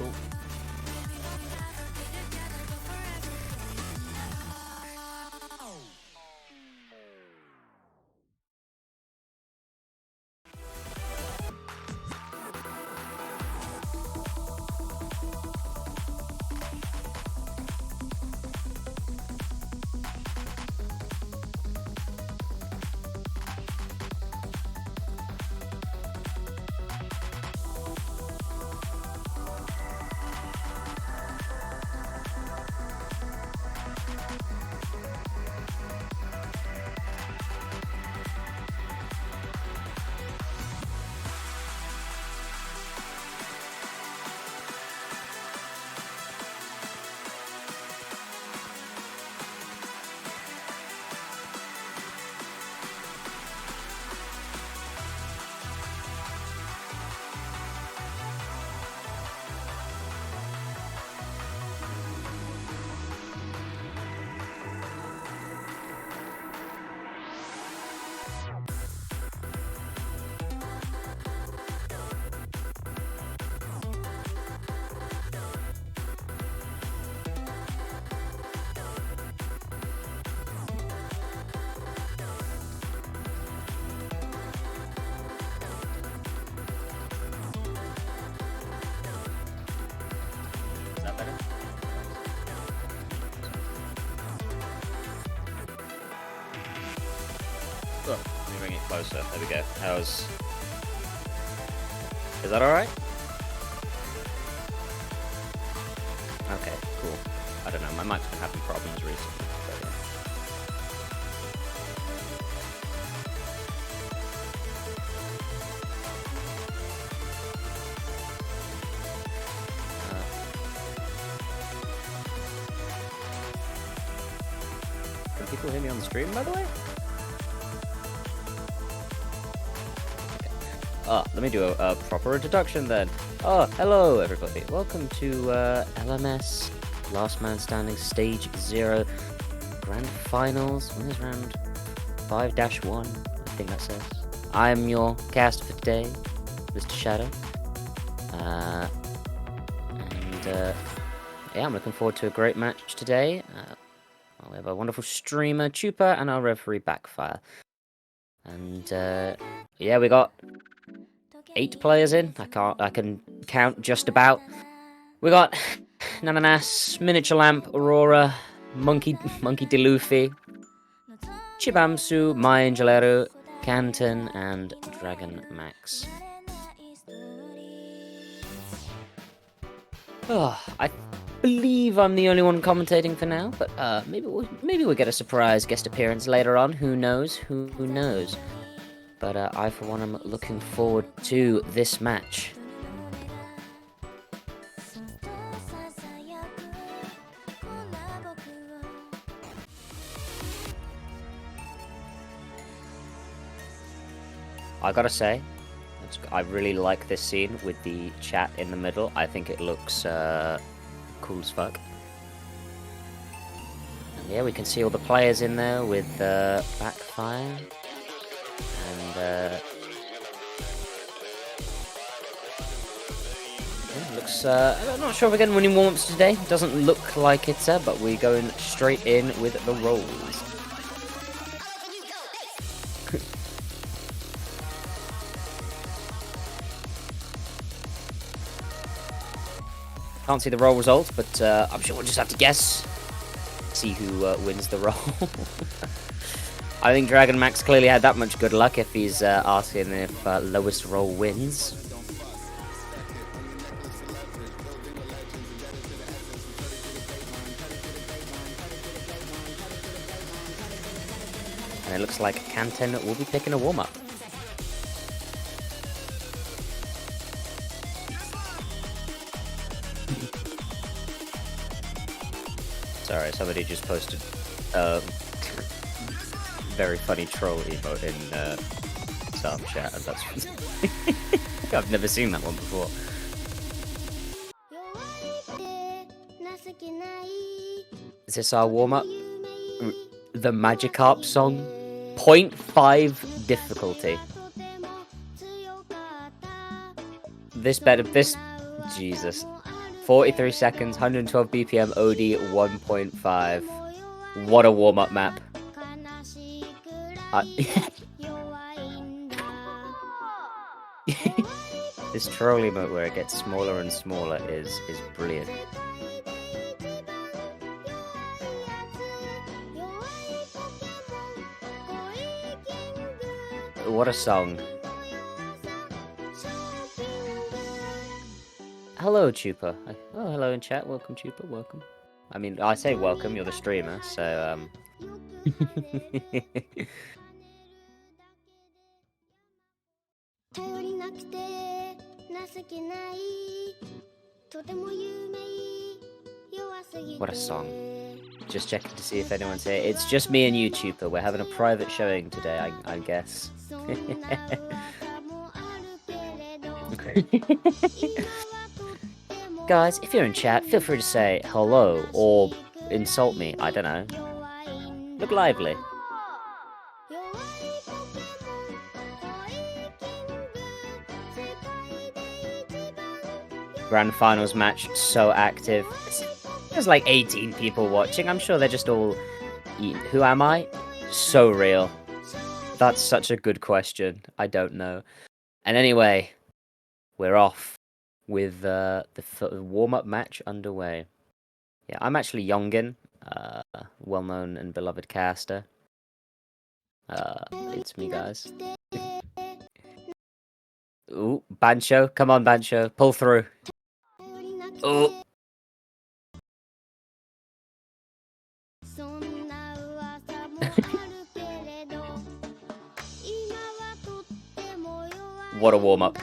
Cool. Is that better? Oh, let me bring it closer. There we go. How's... Is that alright? Okay, cool. I don't know, my mic's been having problems recently. But yeah. Can people hear me on the stream, by the way? Let me do a proper introduction then. Oh, hello everybody. Welcome to LMS Last Man Standing Stage 0 Grand Finals. When is round 5-1? I think that says. I'm your caster for today, Mr. Shadow. Yeah, I'm looking forward to a great match today. We have a wonderful streamer, Chupa, and our referee, Backfire. And yeah, we got 8 players in. I can count just about. We got Nananas, Miniature Lamp, Aurora, Monkey D. Luffy, Chibamsu, My Angelero, Canton, and Dragon Max. Oh, I believe I'm the only one commentating for now, but maybe we'll get a surprise guest appearance later on. Who knows? Who knows? But I, for one, am looking forward to this match. I gotta say, I really like this scene with the chat in the middle. I think it looks cool as fuck. And yeah, we can see all the players in there with Backfire. And yeah, looks. I'm not sure if we're getting any warm-ups today. Doesn't look like it, but we're going straight in with the rolls. Can't see the roll results, but I'm sure we'll just have to guess. See who wins the roll. I think Dragon Max clearly had that much good luck if he's asking if lowest roll wins. And it looks like Canton will be picking a warm-up. Sorry, somebody just posted very funny troll emote in Sam chat, and that's I've never seen that one before. Is this our warm-up? The Magikarp song? 0.5 difficulty. This better, this... Jesus. 43 seconds, 112 BPM, OD 1.5. What a warm-up map. This trolley mode where it gets smaller and smaller is brilliant. What a song. Hello, Chupa. Oh, hello in chat. Welcome, Chupa. Welcome. I mean, I say welcome. You're the streamer, so What a song. Just checking to see if anyone's here. It's just me and you, Chupa. We're having a private showing today, I guess. Guys, if you're in chat, feel free to say hello or insult me. I don't know. Look lively. Grand Finals match, so active. There's like 18 people watching. I'm sure they're just all... Who am I? So real. That's such a good question. I don't know. And anyway, we're off with the warm-up match underway. Yeah, I'm actually Yongin, well-known and beloved caster. It's me, guys. Ooh, Bancho. Come on, Bancho. Pull through. Ooh. What a warm-up.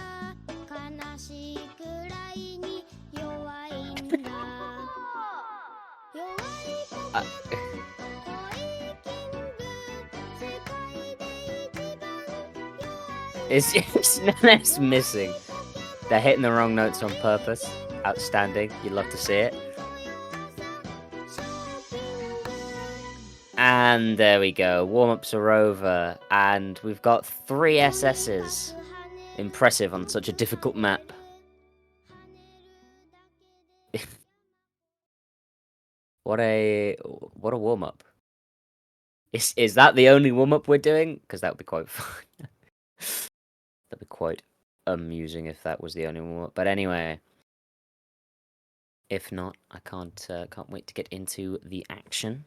It's missing. They're hitting the wrong notes on purpose. Outstanding. You'd love to see it. And there we go. Warm-ups are over. And we've got 3 SSs. Impressive on such a difficult map. What a warm-up. Is that the only warm-up we're doing? Because that would be quite fun. That'd be quite amusing if that was the only warm-up. But anyway, if not, I can't wait to get into the action.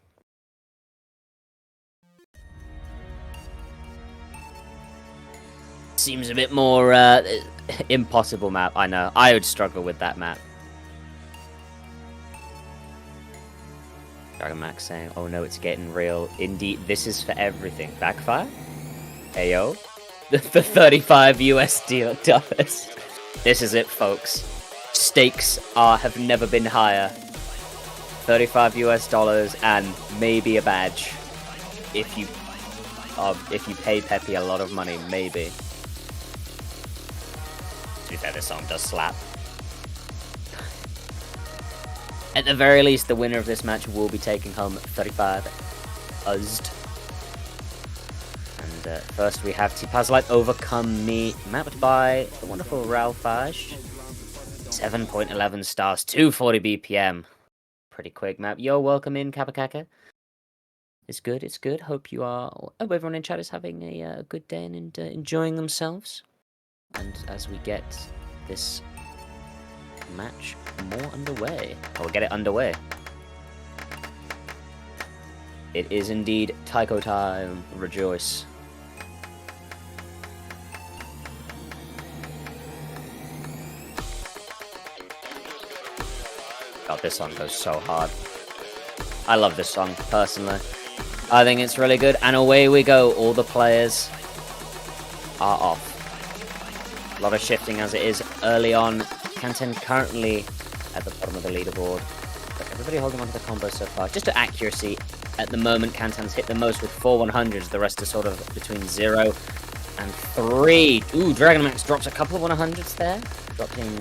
Seems a bit more impossible map. I know. I would struggle with that map. Dragon Max saying, "Oh no, it's getting real. Indeed, this is for everything." Backfire? Ayo. The 35 USD dollars. This is it, folks. Stakes have never been higher. 35 US dollars and maybe a badge. If you pay Peppy a lot of money, maybe. To be fair, this song does slap. At the very least, the winner of this match will be taking home 35 USD. And first we have T-Pazlite Overcome Me, mapped by the wonderful WR5. 7.11 stars, 240 BPM. Pretty quick map. Yo, welcome in, Kapakaka. It's good, it's good. Hope you are... Hope everyone in chat is having a good day and enjoying themselves. And as we get this match more underway. We'll get it underway. It is indeed Taiko time. Rejoice. God, this song goes so hard. I love this song, personally. I think it's really good. And away we go. All the players are off. A lot of shifting as it is early on. Kanten currently at the bottom of the leaderboard. But everybody holding on to the combo so far. Just to accuracy, at the moment Kanten's hit the most with 4 100s. The rest are sort of between 0 and 3. Ooh, Dragon Max drops a couple of 100s there. Dropping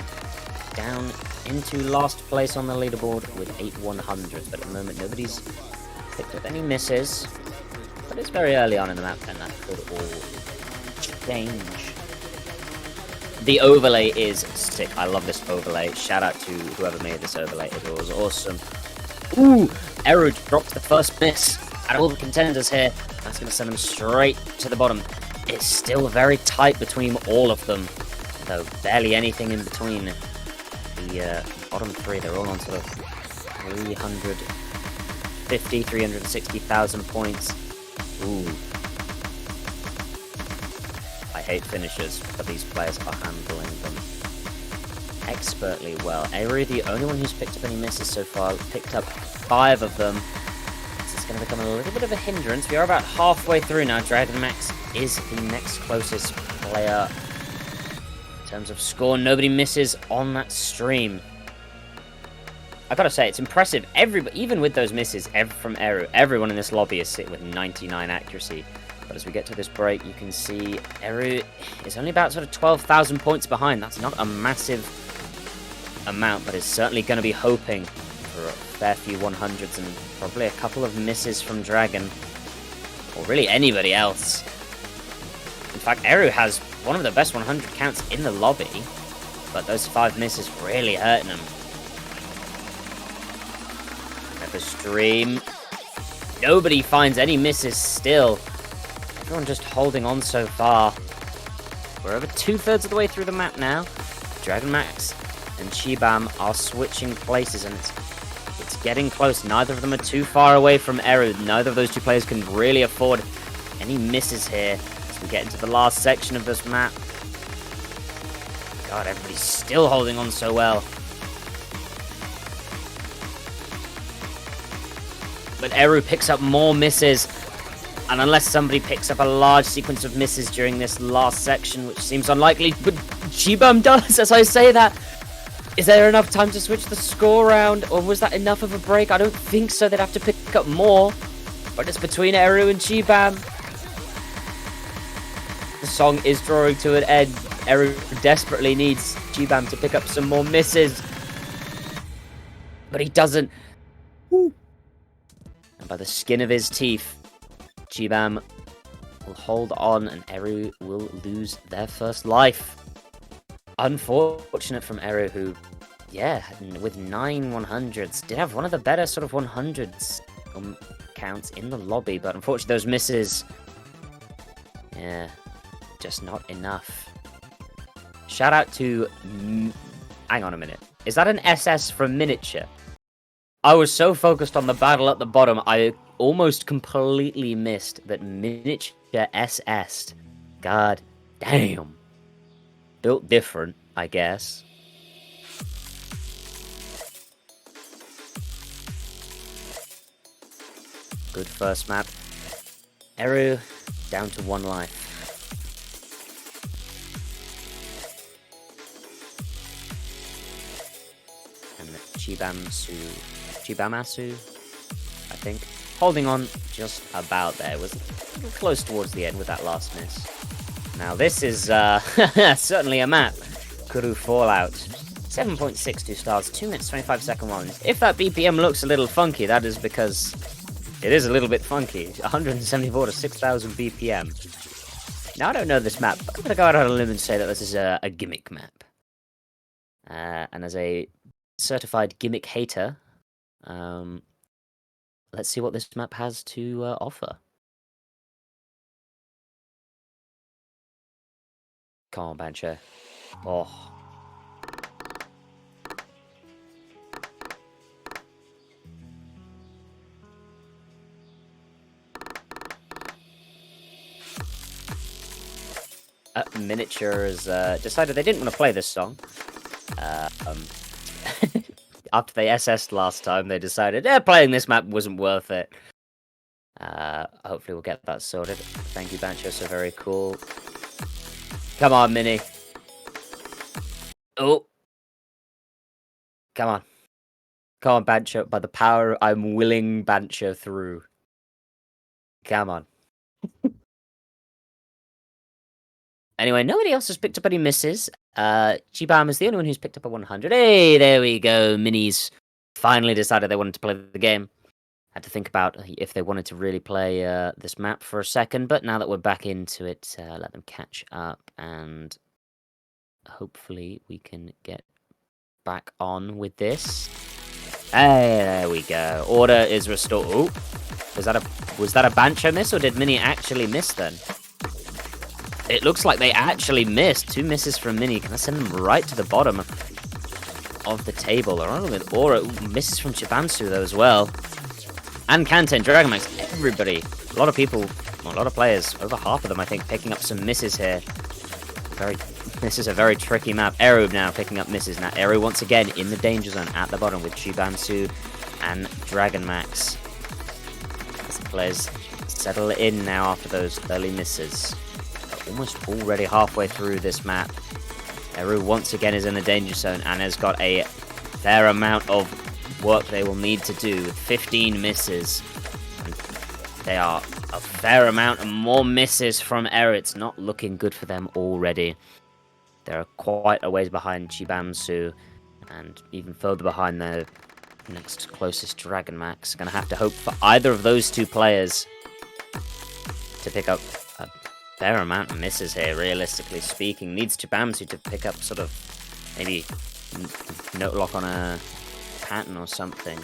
down into last place on the leaderboard with 8 100s. But at the moment nobody's picked up any misses. But it's very early on in the map and that could all change. The overlay is sick. I love this overlay. Shout out to whoever made this overlay. It was awesome. Ooh! Eru dropped the first miss out of all the contenders here. That's going to send them straight to the bottom. It's still very tight between all of them, though barely anything in between. The bottom three, they're all on sort of 350, 360,000 points. Ooh. I hate finishers, but these players are handling them expertly well. Eru, the only one who's picked up any misses so far, picked up 5 of them. This is going to become a little bit of a hindrance. We are about halfway through now. Dragon Max is the next closest player. In terms of score, nobody misses on that stream. I gotta say, it's impressive. Even with those misses from Eru, everyone in this lobby is sitting with 99 accuracy. But as we get to this break, you can see Eru is only about sort of 12,000 points behind. That's not a massive amount, but is certainly going to be hoping for a fair few 100s and probably a couple of misses from Dragon, or really anybody else. In fact, Eru has one of the best 100 counts in the lobby, but those 5 misses really hurting him. At the stream, nobody finds any misses still. Everyone just holding on so far. We're over 2/3 of the way through the map now. Dragon Max and Chibam are switching places, and it's getting close. Neither of them are too far away from Eru. Neither of those two players can really afford any misses here as we get into the last section of this map. God, everybody's still holding on so well. But Eru picks up more misses. And unless somebody picks up a large sequence of misses during this last section, which seems unlikely, but Chibam does, as I say that. Is there enough time to switch the score around, or was that enough of a break? I don't think so. They'd have to pick up more. But it's between Eru and Chibam. The song is drawing to an end. Eru desperately needs Chibam to pick up some more misses. But he doesn't. Woo. And by the skin of his teeth, Chibam will hold on and Eru will lose their first life. Unfortunate from Eru, who, yeah, with 9 100s, did have one of the better sort of 100s counts in the lobby, but unfortunately those misses, yeah, just not enough. Shout out to... hang on a minute. Is that an SS from Miniature? I was so focused on the battle at the bottom, I almost completely missed that Miniature SS. God damn. Built different, I guess. Good first map. Eru down to 1 life. And Chibamasu, I think, holding on just about there. Was a little close towards the end with that last miss. Now this is certainly a map. Kuru Fallout. 7.62 stars, 2 minutes 25 second ones. If that BPM looks a little funky, that is because it is a little bit funky. 174 to 6,000 BPM. Now I don't know this map, but I'm gonna go out on a limb and say that this is a gimmick map. And as a certified gimmick hater, let's see what this map has to offer. Come on, Bancho. Oh. Miniatures decided they didn't want to play this song. After they SS'd last time, they decided, playing this map wasn't worth it. Hopefully we'll get that sorted. Thank you, Bancho, so very cool. Come on, Mini. Oh. Come on. Come on, Bancho. By the power, I'm willing Bancho through. Come on. Anyway, nobody else has picked up any misses. Chibam is the only one who's picked up a 100. Hey, there we go. Minis finally decided they wanted to play the game. Had to think about if they wanted to really play this map for a second, but now that we're back into it, let them catch up and hopefully we can get back on with this. Hey, there we go. Order is restored. Oh, was that a Bancho miss, or did Mini actually miss then? It looks like they actually missed. 2 misses from Mini. Can I send them right to the bottom of the table? They're on with Aura. Ooh, misses from Chibansu though as well. And Kanta and Dragomax. Everybody. A lot of people, a lot of players, over half of them I think, picking up some misses here. This is a very tricky map. Eru now picking up misses. Now Eru once again in the danger zone at the bottom with Chibansu and Dragomax. As the players settle in now after those early misses. Almost already halfway through this map. Eru once again is in the danger zone and has got a fair amount of work they will need to do with 15 misses. And they are a fair amount and more misses from Eru. It's not looking good for them already. They're quite a ways behind Chibansu and even further behind their next closest Dragomax. Gonna have to hope for either of those two players to pick up a fair amount of misses here, realistically speaking. Needs Chibansu to pick up sort of maybe note lock on a pattern or something.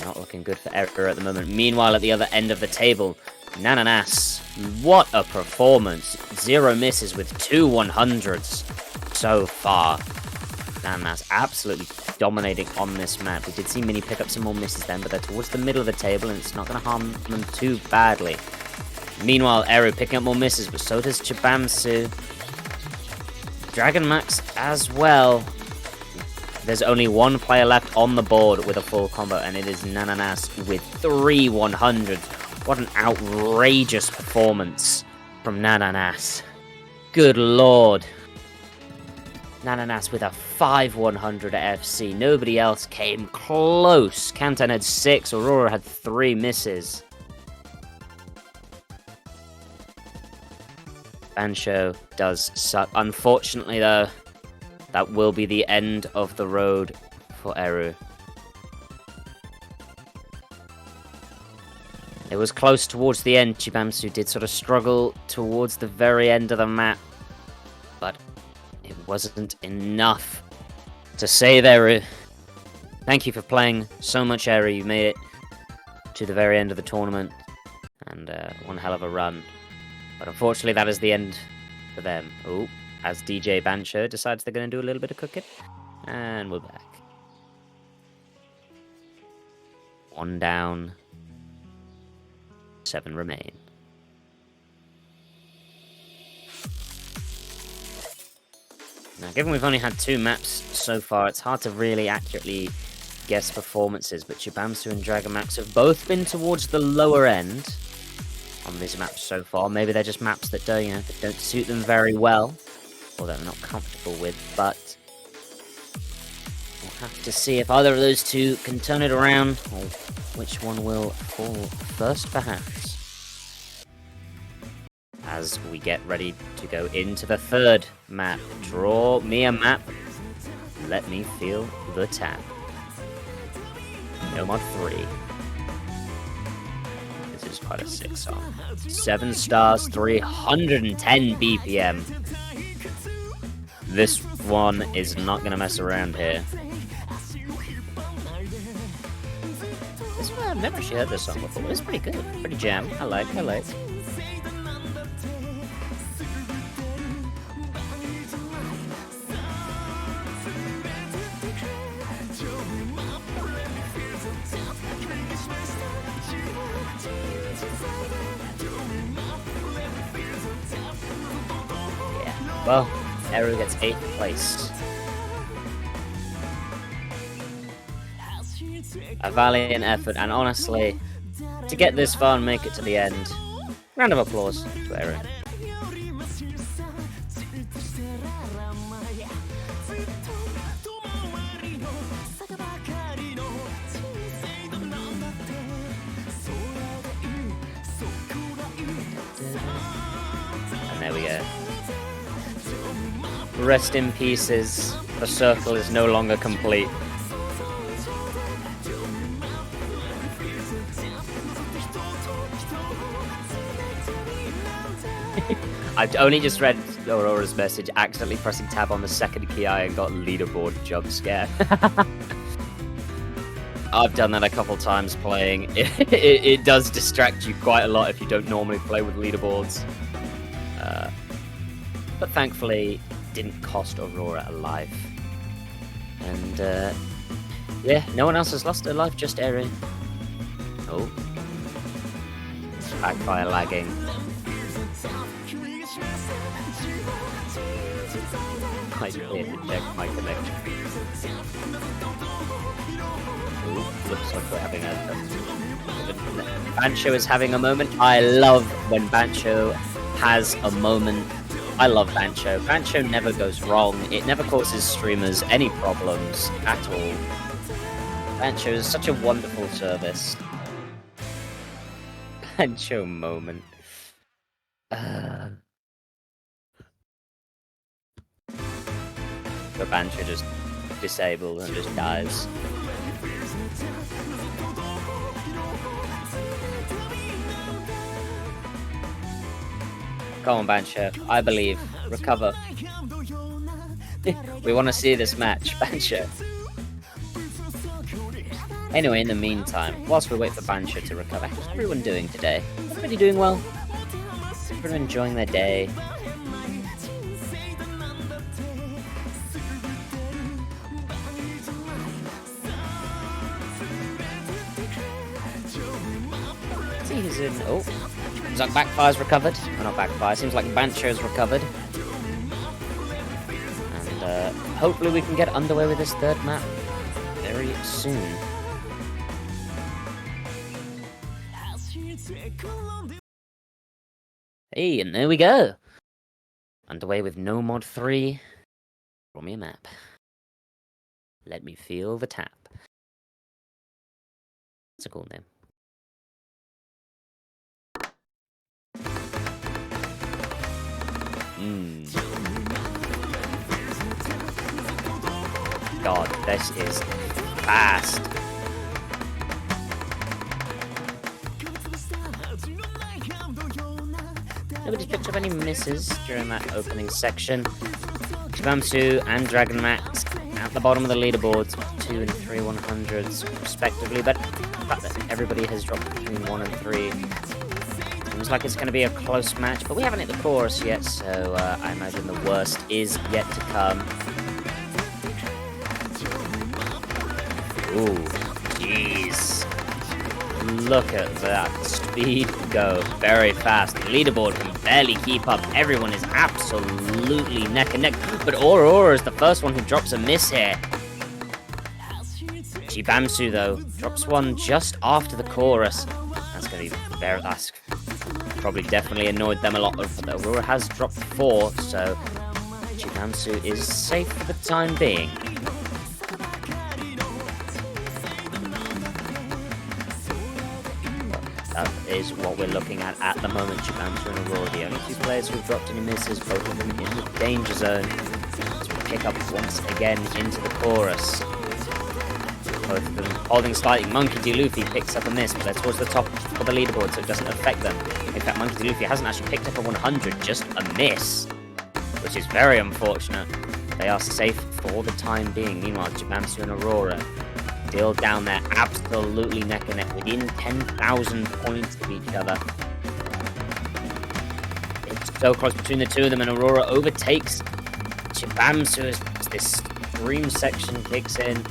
Not looking good for Eru at the moment. Meanwhile, at the other end of the table, Nananas. What a performance. 0 misses with 2 100s so far. Nananas absolutely dominating on this map. We did see Mini pick up some more misses then, but they're towards the middle of the table and it's not going to harm them too badly. Meanwhile, Eru picking up more misses, but so does Chibansu. Dragomax as well. There's only one player left on the board with a full combo, and it is Nananas with 3 100s. What an outrageous performance from Nananas. Good lord. Nananas with a 5 100 at FC. Nobody else came close. Kantan had 6, Aurora had 3 misses. Bancho does suck. Unfortunately, though, that will be the end of the road for Eru. It was close towards the end. Chibansu did sort of struggle towards the very end of the map, but it wasn't enough to save Eru. Thank you for playing so much, Eru. You made it to the very end of the tournament, and one hell of a run. But unfortunately, that is the end for them. Oh, as DJ Bancho decides they're going to do a little bit of cooking. And we're back. 1 down. 7 remain. Now, given we've only had 2 maps so far, it's hard to really accurately guess performances, but Chibansu and Dragomax have both been towards the lower end on these maps so far. Maybe they're just maps that don't, that don't suit them very well, or that they're not comfortable with, but we'll have to see if either of those two can turn it around, or which one will fall first, perhaps. As we get ready to go into the 3rd map. Draw me a map. Let me feel the tap. No mod 3. This is quite a sick song. 7 stars, 310 BPM. This one is not going to mess around here. This one, I've never actually heard this song before. It's pretty good. Pretty jam. I like. Yeah, well, Eru gets 8th place. A valiant effort, and honestly, to get this far and make it to the end, round of applause to Eru. And there we go. Rest in pieces. The circle is no longer complete. I've only just read Aurora's message, accidentally pressing tab on the second key and got leaderboard jump scare. I've done that a couple times playing. It does distract you quite a lot if you don't normally play with leaderboards. But thankfully, didn't cost Aurora a life. And yeah, no one else has lost their life, just Eri. Oh. Backfire lagging. I did check my connection. Ooh, looks like we're having a Bancho is having a moment. I love when Bancho has a moment. I love Bancho. Bancho never goes wrong. It never causes streamers any problems at all. Bancho is such a wonderful service. Bancho moment. The Bancho just disabled and just dies. Come on, Bancho. I believe. Recover. We want to see this match, Bancho. Anyway, in the meantime, whilst we wait for Bancho to recover, how's everyone doing today? Everybody doing well? Everyone enjoying their day? See who's in. Oh, seems like Backfire's recovered. Oh, not Backfire. Seems like Bancho's recovered. And hopefully we can get underway with this third map very soon. Hey, and there we go. Underway with No Mod 3. Draw me a map. Let me feel the tap. That's a cool name. God, this is fast. Nobody's picked up any misses during that opening section. Chibamsu and Dragon Max at the bottom of the leaderboards, 2 and 3 100s respectively, but the fact that everybody has dropped between 1 and 3 seems like it's going to be a close match, but we haven't hit the chorus yet, so I imagine the worst is yet to come. Ooh, jeez. Look at that speed go. Very fast. The leaderboard can barely keep up. Everyone is absolutely neck and neck. But Aurora is the first one who drops a miss here. Chibamsu, though, drops one just after the chorus. That's going to be very... That's probably definitely annoyed them a lot. But Aurora has dropped 4, so Chibamsu is safe for the time being. That is what we're looking at the moment. Chibamsu and Aurora, the only 2 players who've dropped any misses, both of them in the danger zone. As we pick up once again into the chorus. Both of them holding slightly. Monkey D. Luffy picks up a miss, but they're towards the top of the leaderboard, so it doesn't affect them. In fact, Monkey D. Luffy hasn't actually picked up a 100, just a miss, which is very unfortunate. They are safe for the time being. Meanwhile, Chibamsu and Aurora still down there, absolutely neck and neck, within 10,000 points of each other. It's so close between the two of them, and Aurora overtakes Chibamsu as this stream section kicks in.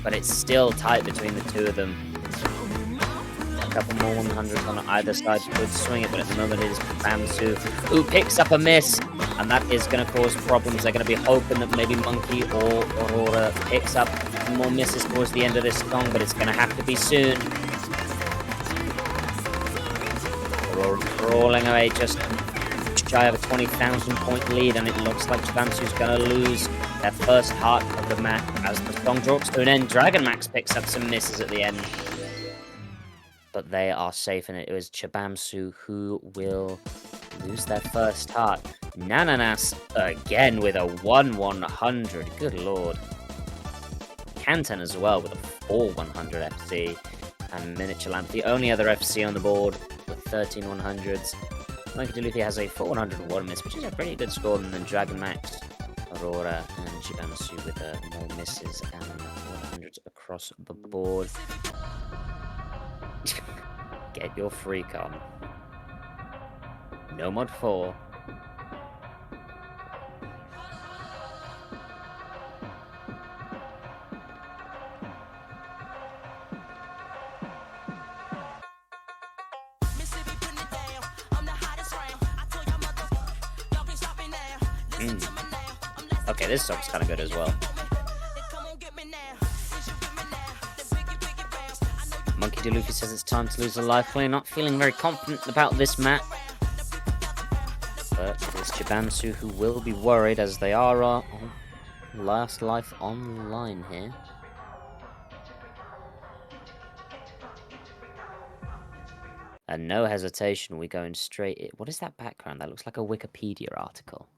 But it's still tight between the two of them. A couple more 100s on either side could swing it, but at the moment it is Chibamsu who picks up a miss. And that is going to cause problems. They're going to be hoping that maybe Monkey or Aurora picks up more misses towards the end of this song, but it's going to have to be soon. Aurora crawling away just shy of a 20,000 point lead, and it looks like Chibamsu's going to lose their first heart of the match as the song drops to an end. Dragon Max picks up some misses at the end, but they are safe, and it was Chibamsu who will lose their first heart. Nananas again with a 1-100. Good lord. Kantan as well with a 4-100 FC. And Miniature Lamp, the only other FC on the board with 13 100s. Monkey D. Luffy has a 401 miss, which is a pretty good score. And then Dragon Max, Aurora, and Jibamsu with more misses and 100s across the board. Get your freak on. No mod 4. Okay, this song's kind of good as well. Monkey D. Luffy says it's time to lose a life play. Not feeling very confident about this map. But it's Jibamsu who will be worried, as they are on last life on the line here. And no hesitation, we're going straight in. What is that background? That looks like a Wikipedia article.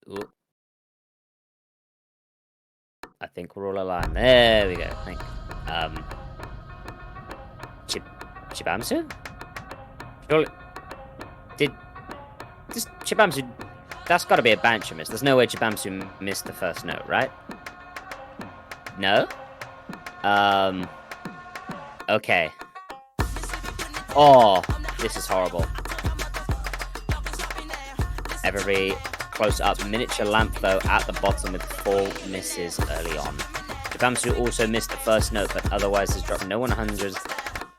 Ooh. I think we're all aligned. There we go. Jibamsu? Surely... Did... This Jibamsu... That's gotta be a Banshee miss. There's no way Jibamsu missed the first note, right? No? Okay. Oh, this is horrible. Everybody close up. Miniature Lamp, though, at the bottom with 4 misses early on. Jibamsu also missed the first note, but otherwise has dropped no 100s.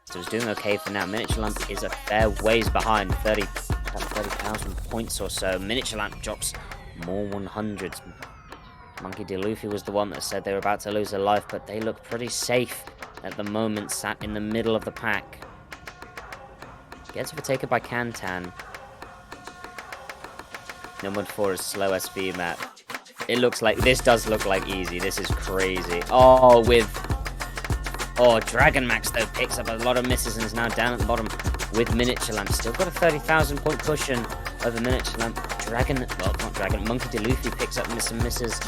So he's doing okay for now. Miniature Lamp is a fair ways behind, 30,000 points or so. Miniature Lamp drops more 100s. Monkey D. Luffy was the one that said they were about to lose a life, but they look pretty safe at the moment, sat in the middle of the pack. Gets overtaken by Kantan. No mod 4 is slow SV map. It looks like... This does look like easy. This is crazy. Oh, Dragon Max, though, picks up a lot of misses and is now down at the bottom with Miniature Lamp. Still got a 30,000 point cushion over Miniature Lamp. Monkey D. Luffy picks up some misses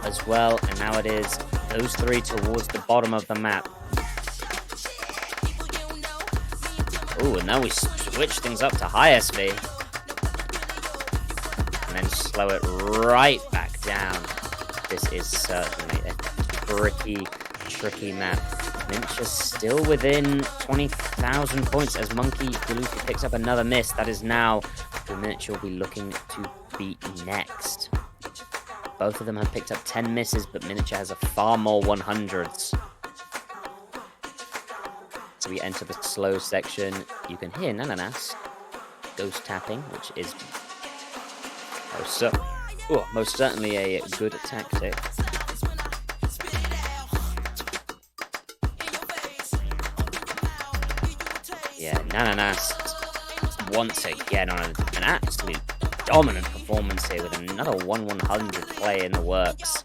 as well. And now it is those 3 towards the bottom of the map. Oh, and now we switch things up to high SV. And then slow it right back down. This is certainly a tricky map. Miniature's still within 20,000 points as Monkey D. Luffy picks up another miss. That is now who Miniature will be looking to beat next. Both of them have picked up 10 misses, but Miniature has a far more 100s. So we enter the slow section. You can hear Nananas ghost tapping, which is most certainly a good tactic. Yeah, Nananas once again on an absolute dominant performance here with another 1/100 play in the works.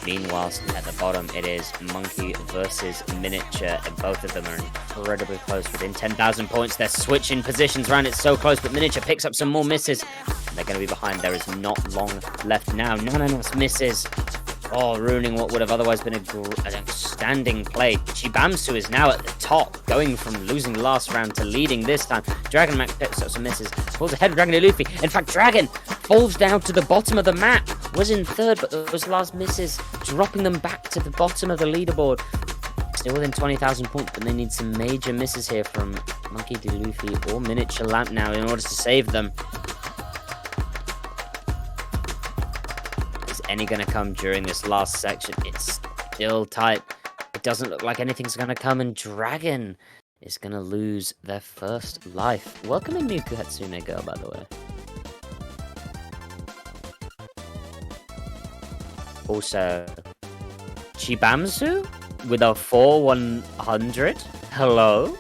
Meanwhile, at the bottom, it is Monkey versus Miniature, and both of them are incredibly close, within 10,000 points. They're switching positions around, it's so close, but Miniature picks up some more misses. They're going to be behind. There is not long left now. Nananas misses. Oh, ruining what would have otherwise been an outstanding play. Jibamsu is now at the top, going from losing last round to leading this time. Dragon Max picks up some misses, pulls ahead of Dragon D. Luffy. In fact, Dragon falls down to the bottom of the map. Was in third, but those last misses dropping them back to the bottom of the leaderboard. Still within 20,000 points, but they need some major misses here from Monkey D. Luffy or Miniature Lamp now in order to save them. Any gonna come during this last section? It's still tight. It doesn't look like anything's gonna come, and Dragon is gonna lose their first life. Welcome in, Miku Hatsune Girl, by the way. Also, Jibamsu with a 4/100. Hello.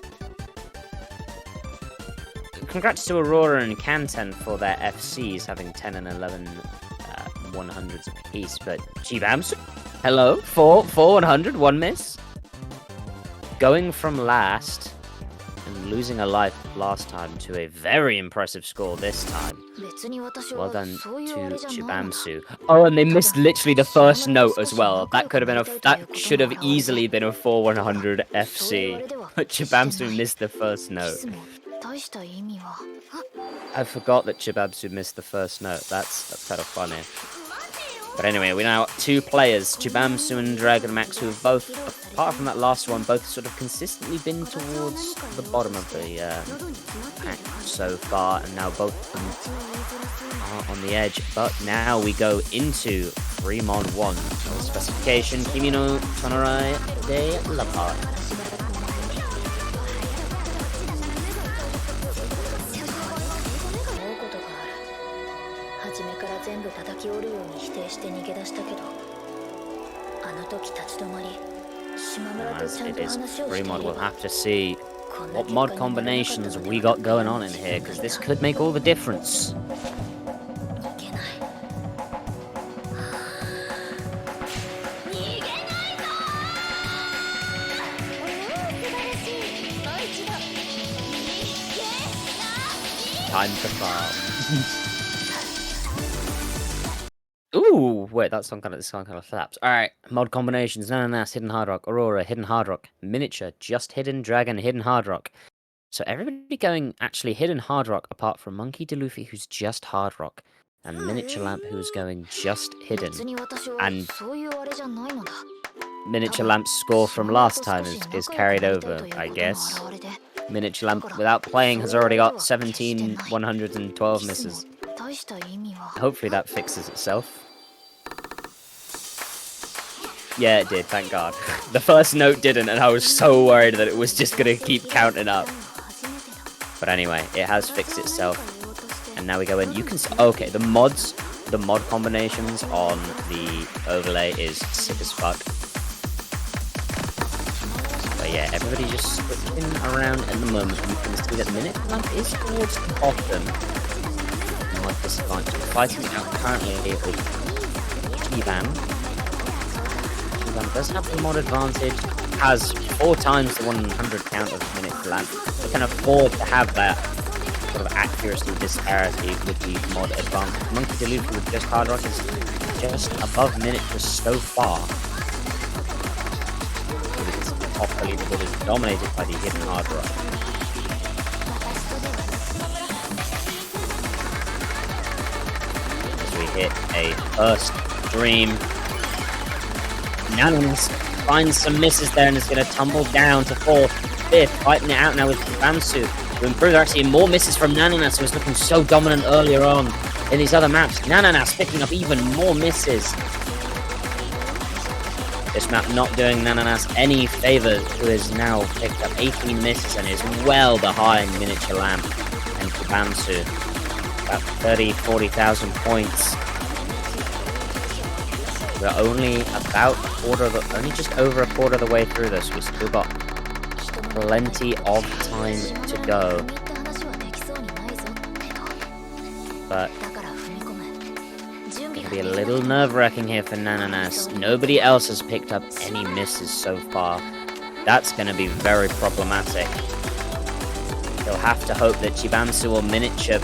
Congrats to Aurora and Kantan for their FCs having 10 and 11. 100s apiece, but Jibamsu, hello, 4/100, 1 miss. Going from last and losing a life last time to a very impressive score this time. Well done to Chibamsu. Oh, and they missed literally the first note as well. That could have been that should have easily been a 4-100 FC. But Chibamsu missed the first note. I forgot that Chibamsu missed the first note. That's kind of funny. But anyway, we now have 2 players, Chibamsu and Dragon Max, who have both, apart from that last one, both sort of consistently been towards the bottom of the pack so far, and now both of them are on the edge. But now we go into 3-on-1. Specification, Kimi no Tonorai de la Part. As it is free mod, we'll have to see what mod combinations we got going on in here, because this could make all the difference. Time to farm. Ooh, wait, this song kind of slaps. Alright, mod combinations, Nananas, Hidden Hard Rock, Aurora, Hidden Hard Rock, Miniature, Just Hidden Dragon, Hidden Hard Rock. So everybody going actually Hidden Hard Rock, apart from Monkey DeLuffy, who's just Hard Rock, and Miniature Lamp, who's going just Hidden. And Miniature Lamp's score from last time is carried over, I guess. Miniature Lamp, without playing, has already got 17 112 misses. Hopefully that fixes itself. Yeah, it did, thank God. The first note didn't, and I was so worried that it was just going to keep counting up. But anyway, it has fixed itself. And now we go in. You can see, okay, the mod combinations on the overlay is sick as fuck. But yeah, everybody just switching around at the moment. You can see that Miniature Lamp is towards the bottom. Mod disadvantage. Fighting out currently with Chiban. Chiban does have the mod advantage, has 4 times the 100 count of Miniature Lamp. They can afford to have that sort of accuracy disparity with the mod advantage. Monkey DeLuffy with just Hard Rock is just above Miniature so far. It's the top leaderboard is dominated by the Hidden Hard Rock. We hit a first dream. Nananas finds some misses there and is going to tumble down to 4th, 5th, fighting it out now with Chibamsu. To improve, actually more misses from Nananas, who was looking so dominant earlier on in these other maps. Nananas picking up even more misses. This map not doing Nananas any favors, who has now picked up 18 misses and is well behind Miniature Lamp and Chibamsu. About 40,000 points. We're only just over a quarter of the way through this. We've still got plenty of time to go. But it's going to be a little nerve-wracking here for Nananas. Nobody else has picked up any misses so far. That's going to be very problematic. He'll have to hope that Chibamsu or Miniature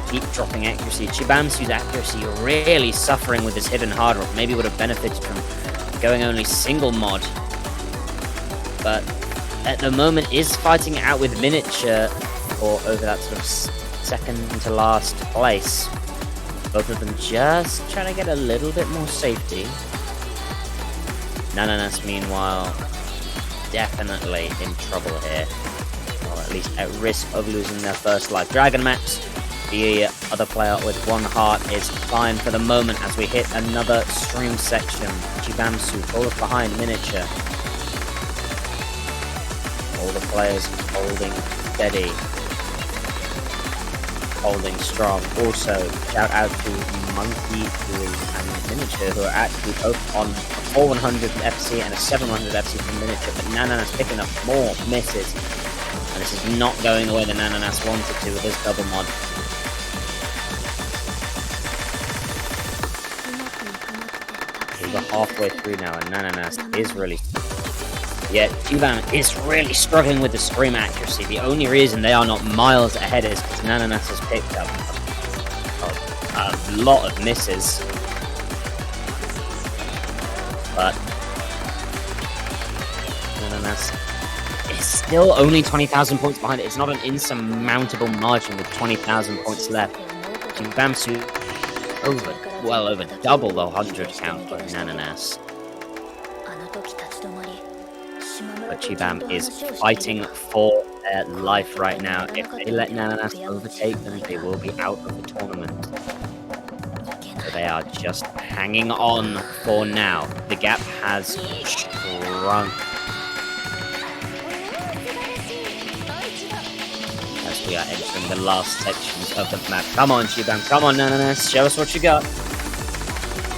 keep dropping accuracy. Chibamsu's accuracy really suffering with his Hidden Hard Rock. Maybe would have benefited from going only single mod. But at the moment is fighting it out with Miniature or over that sort of second to last place. Both of them just trying to get a little bit more safety. Nananas, meanwhile, definitely in trouble here. Or at least at risk of losing their first life. Dragon Max, the other player with 1 heart, is fine for the moment as we hit another stream section. Chibamsu falls behind Miniature. All the players holding steady. Holding strong. Also, shout out to Monkey and Miniature, who are actually both on a 4100 FC and a 700 FC from Miniature, but Nananas picking up more misses. And this is not going the way the Nananas wanted to with this double mod. We're halfway through now, and Nananas is really Yet G-Bam is really struggling with the stream accuracy. The only reason they are not miles ahead is because Nananas has picked up a lot of misses. But Nananas is still only 20,000 points behind it. It's not an insurmountable margin with 20,000 points left. G-Bamsu well over double the 100 count for Nananas. But G-Bam is fighting for their life right now. If they let Nananas overtake them, they will be out of the tournament. So they are just hanging on for now. The gap has shrunk. As we are entering the last sections of the map. Come on, G-Bam. Come on, Nananas. Show us what you got.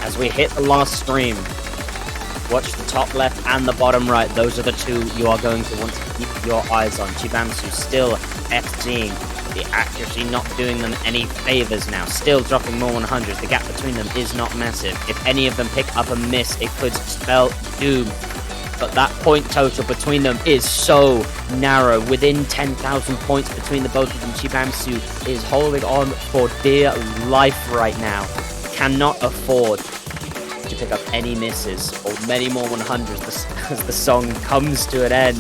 As we hit the last stream. Watch the top left and the bottom right. Those are the two you are going to want to keep your eyes on. Chibamsu still FGing. The accuracy not doing them any favors now. Still dropping more 100s. The gap between them is not massive. If any of them pick up a miss, it could spell doom. But that point total between them is so narrow. Within 10,000 points between the both of them. Chibamsu is holding on for dear life right now. Cannot afford to pick up any misses or many more 100s as the song comes to an end.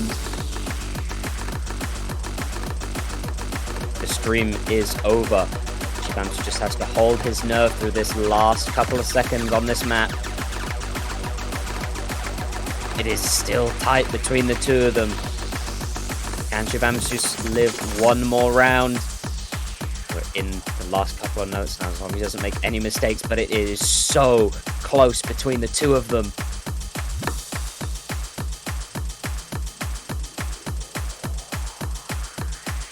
The stream is over. Chibamsu just has to hold his nerve through this last couple of seconds on this map. It is still tight between the two of them. Can Chibamsu live one more round? We're in the last couple of notes now, as long as he doesn't make any mistakes, but it is so close between the two of them.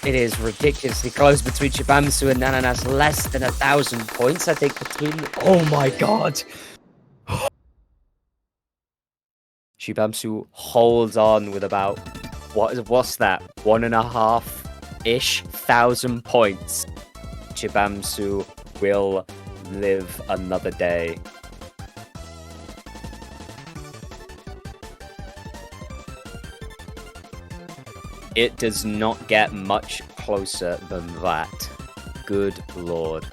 It is ridiculously close between Chibamsu and Nananas. Less than 1,000 points, I think, between them. Oh my god! Chibamsu holds on with about, what's that? 1.5-ish thousand points. Chibamsu will live another day. It does not get much closer than that. Good lord.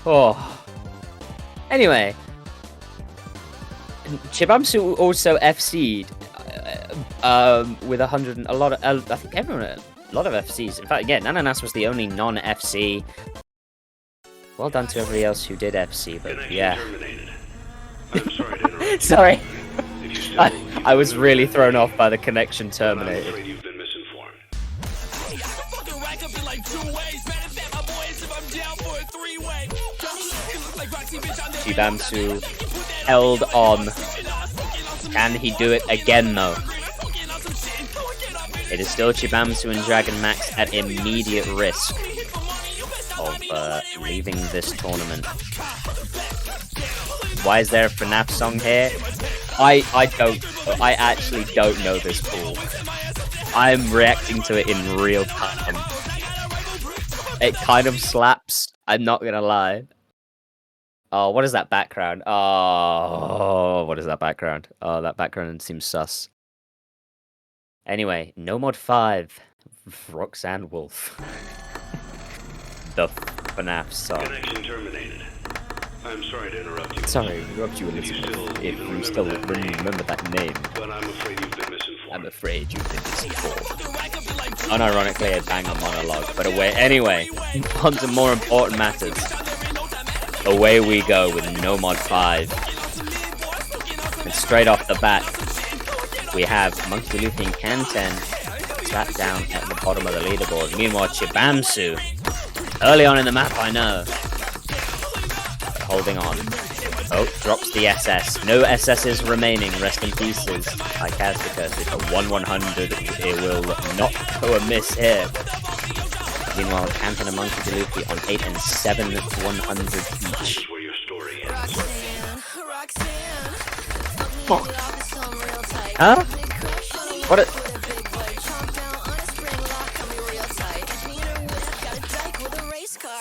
Oh. Anyway. Chibamsu also FC'd with 100 and a lot of, I think everyone, a lot of FCs. In fact, yeah, Nananas was the only non-FC. Well done to everybody else who did FC, but yeah. I'm sorry to interrupt. Sorry. I was really thrown off by the connection terminated. I'm afraid you've been misinformed. Chibamsu held on. Can he do it again, though? It is still Chibamsu and Dragon Max at immediate risk of leaving this tournament. Why is there a FNAF song here? I actually don't know this pool. I'm reacting to it in real time. It kind of slaps, I'm not gonna lie. Oh, what is that background? Oh, what is that background? Oh, that background seems sus. Anyway, No Mod 5, Roxanne Wolf. The FNAF song. Connection terminated. I'm sorry to interrupt you. Sorry to interrupt you, Elizabeth, if you still remember that name. But I'm afraid you've been misinformed. I'm afraid you've been misinformed. Unironically, a banger monologue, but anyway, on to more important matters. Away we go with No Mod 5. And straight off the bat, we have Monkey Luffy and Kanten sat down at the bottom of the leaderboard. Meanwhile, Chibamsu, early on in the map, I know, holding on. Oh, drops the SS. No SSs remaining. Rest in pieces. Like Kazbika, it's a 1-100. It will not go amiss here. Meanwhile, Kanten and Monkey D. Luffy on 8 and 7 100 each. Where your story ends. Fuck. Huh? What a...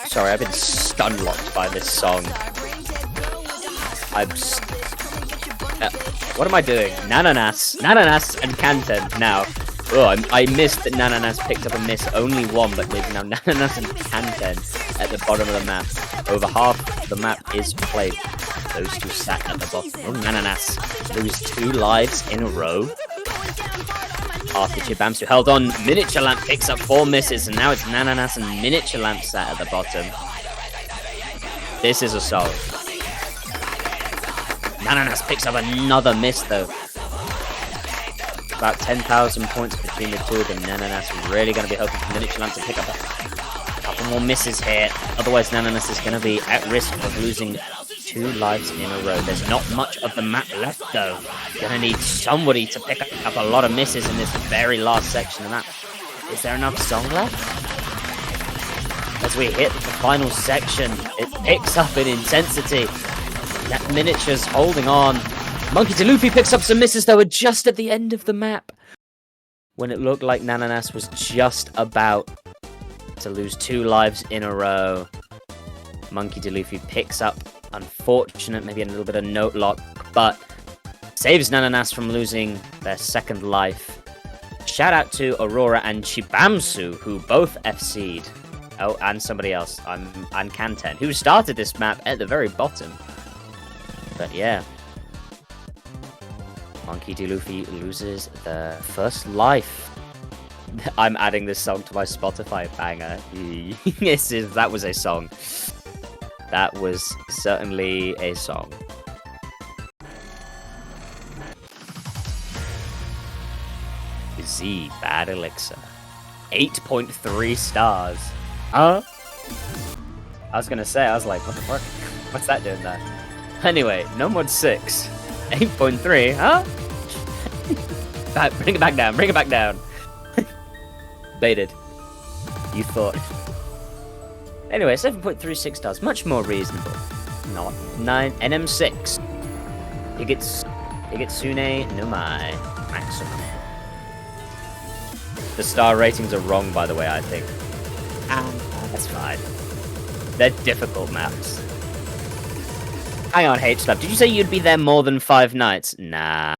Sorry, I've been stun locked by this song. What am I doing? Nananas and Kanten now. Oh, I missed that Nananas picked up a miss, only one, but there's now Nananas and Kanten at the bottom of the map. Over half the map is played. Those two sat at the bottom. Oh, Nananas lose 2 lives in a row. After Chibamsu held on, Miniature Lamp picks up 4 misses, and now it's Nananas and Miniature Lamp sat at the bottom. This is a song. Nananas picks up another miss, though. About 10,000 points between the two of them. Nananas really going to be hoping for Miniature Lamp to pick up a couple more misses here. Otherwise, Nananas is going to be at risk of losing 2 lives in a row. There's not much of the map left, though. Gonna need somebody to pick up a lot of misses in this very last section of the map. Is there enough song left? As we hit the final section, it picks up in intensity. That Miniature's holding on. Monkey D. Luffy picks up some misses, though, just at the end of the map. When it looked like Nananas was just about to lose 2 lives in a row. Monkey D. Luffy picks up, unfortunate, maybe a little bit of note lock, but saves Nananas from losing their 2nd life. Shout out to Aurora and Chibamsu, who both FC'd. Oh, and somebody else, and Kanten, who started this map at the very bottom. But yeah. Monkey D. Luffy loses the 1st life. I'm adding this song to my Spotify banger. That was a song. That was certainly a song. Z Bad Elixir. 8.3 stars. Huh? I was gonna say, I was like, what the fuck? What's that doing there? Anyway, no mod 6. 8.3, huh? Bring it back down, bring it back down. Baited. You thought. Anyway, 7.36 stars, much more reasonable. Not 9. NM6. Higitsune no Mai. Maximum. The star ratings are wrong, by the way, I think. That's fine. They're difficult maps. Hang on, H-Slap. Did you say you'd be there more than 5 nights? Nah.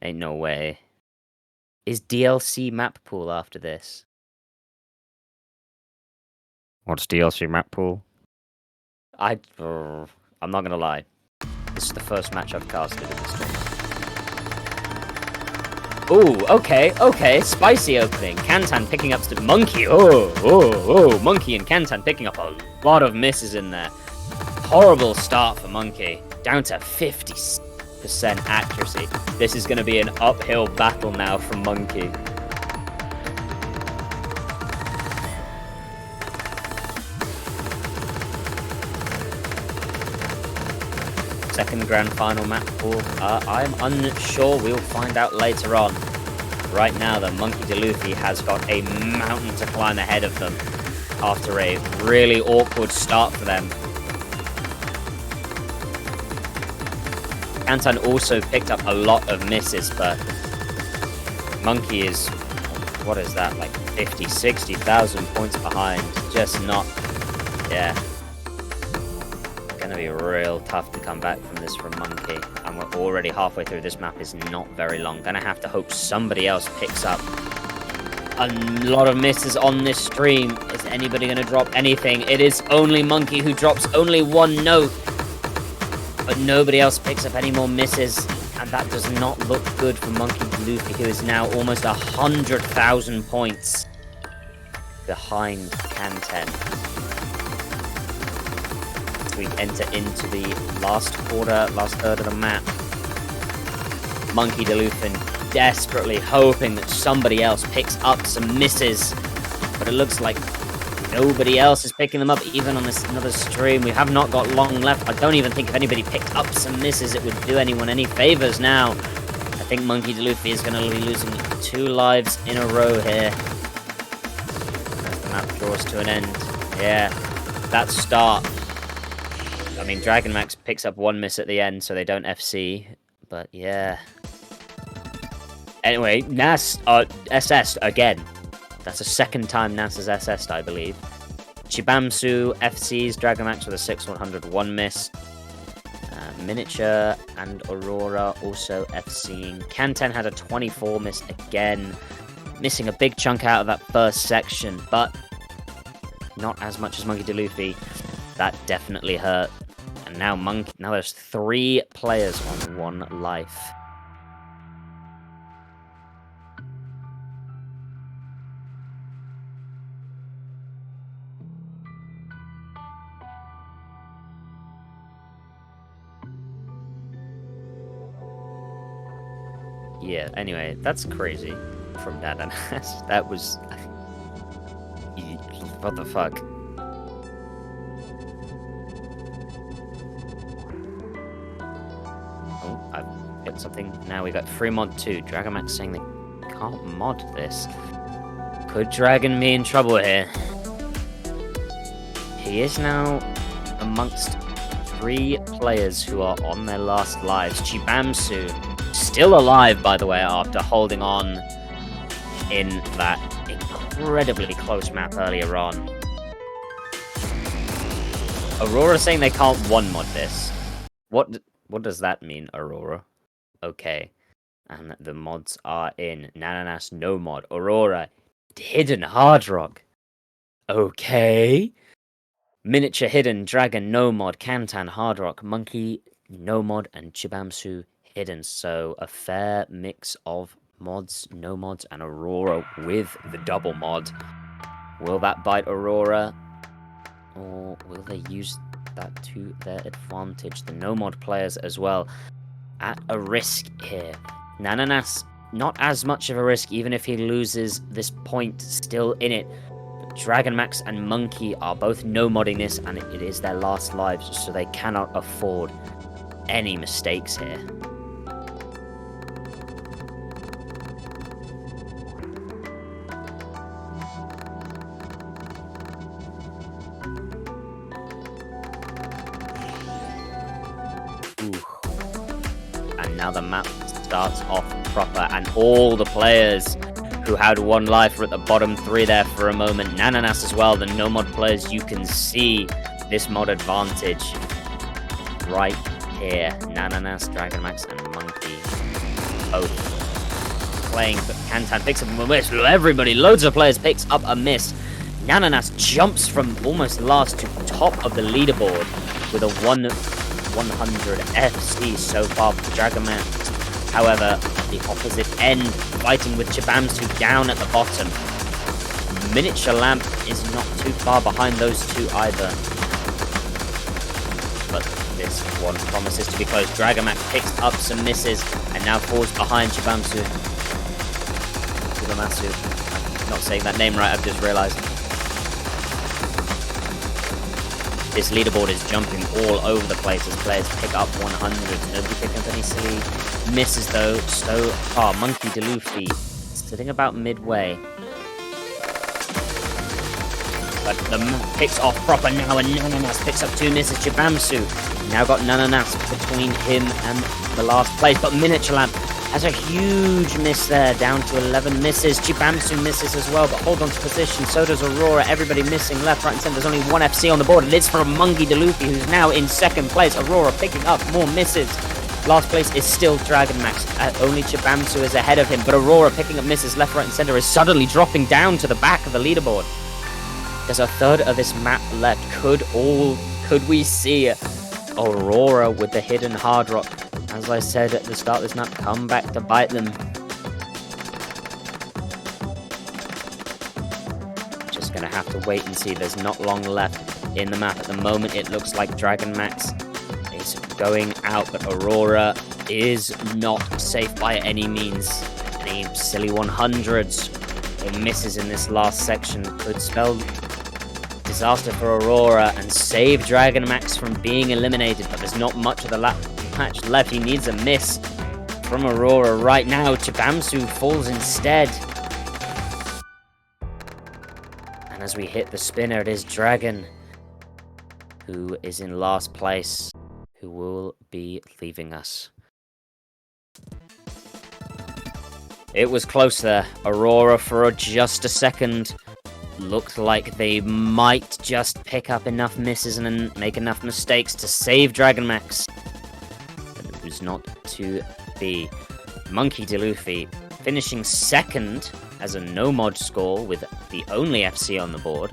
Ain't no way. Is DLC map pool after this? What's DLC map pool? I'm not gonna lie. This is the first match I've casted in this tournament. Ooh, okay. Spicy opening. Kantan picking up Monkey. Oh. Monkey and Kantan picking up a lot of misses in there. Horrible start for Monkey. Down to 50% accuracy. This is going to be an uphill battle now for Monkey. Second grand final map pool. I'm unsure. We'll find out later on. Right now, the Monkey D. Luffy has got a mountain to climb ahead of them after a really awkward start for them. Kantan also picked up a lot of misses, but Monkey is, what is that, like 50, 60,000 points behind. Just not, yeah. Gonna be real tough to come back from this from Monkey. And we're already halfway through. This map is not very long. Gonna have to hope somebody else picks up a lot of misses on this stream. Is anybody gonna drop anything? It is only Monkey who drops only 1 note. But nobody else picks up any more misses. And that does not look good for Monkey D. Luffy, who is now almost 100,000 points behind Kanten. We enter into the last quarter, last third of the map. Monkey D. Luffy desperately hoping that somebody else picks up some misses, but it looks like nobody else is picking them up, even on this another stream. We have not got long left. I don't even think if anybody picked up some misses, it would do anyone any favors now. I think Monkey D. Luffy is going to be losing 2 lives in a row here. As the map draws to an end. Yeah, that start. I mean, Dragon Max picks up 1 miss at the end, so they don't FC. But yeah. Anyway, Nas SS'd again. That's the 2nd time Nas has SS'd, I believe. Chibamsu FC's Dragon Max with a 6-101 miss. Miniature and Aurora also FCing. Kantan had a 24 miss again, missing a big chunk out of that first section, but not as much as Monkey D. Luffy. That definitely hurt. And now there's 3 players on 1 life. Yeah, anyway, that's crazy from Nananas. That was... What the fuck? Oh, I've hit something. Now we got free mod 2. Dragon Max saying they can't mod this. Could Dragon be in trouble here? He is now amongst 3 players who are on their last lives. Chibamsu, still alive, by the way, after holding on in that incredibly close map earlier on. Aurora saying they can't 1-mod this. What does that mean, Aurora? Okay. And the mods are in. Nananas, no mod. Aurora, hidden hard rock. Okay. Miniature, hidden, dragon, no mod, Kantan, hard rock, monkey, no mod, and Chibamsu, hidden. So a fair mix of mods, no mods, and Aurora with the double mod. Will that bite Aurora? Or will they use that to their advantage? The no mod players as well at a risk here. Nananas, not as much of a risk, even if he loses this point, still in it. But Dragon Max and Monkey are both no modding this, and it is their last lives, so they cannot afford any mistakes here. And now the map starts off proper, and all the players who had 1 life are at the bottom 3 there for a moment. Nananas as well, the no mod players, you can see this mod advantage right here. Nananas, Dragon Max, and Monkey both playing, but Kantan picks up a miss. Everybody, loads of players picks up a miss. Nananas jumps from almost last to top of the leaderboard with a 100 FC so far for Dragon Max. However, at the opposite end, fighting with Chibamsu down at the bottom. Miniature Lamp is not too far behind those 2 either. But this one promises to be close. Dragon Max picks up some misses and now falls behind Chibamsu. I'm not saying that name right, I've just realized. This leaderboard is jumping all over the place as players pick up 100. Nobody picking up any silly misses though. So far, Monkey D. Luffy sitting about midway. But the map picks off proper now, and Nananas picks up 2 misses. Chibamsu now got Nananas between him and the last place. But Miniature Lamp has a huge miss there, down to 11 misses. Chibamsu misses as well, but hold on to position. So does Aurora. Everybody missing left, right, and centre. There's only 1 FC on the board, and it's from Monkey D. Luffy, who's now in 2nd place. Aurora picking up more misses. Last place is still Dragon Max. Only Chibamsu is ahead of him, but Aurora picking up misses left, right, and centre is suddenly dropping down to the back of the leaderboard. There's a third of this map left. Could we see Aurora with the hidden hard rock, as I said at the start of this map, come back to bite them? Just gonna have to wait and see. There's not long left in the map. At the moment, it looks like Dragon Max is going out, but Aurora is not safe by any means. Any silly 100s or misses in this last section could spell disaster for Aurora and save Dragon Max from being eliminated, but there's not much of the match left. He needs a miss from Aurora right now. Chibamsu falls instead. And as we hit the spinner, it is Dragon who is in last place, who will be leaving us. It was close there. Aurora, for just a second, looked like they might just pick up enough misses and make enough mistakes to save Dragon Max. was not to be. Monkey D. Luffy finishing second as a no-mod score with the only FC on the board.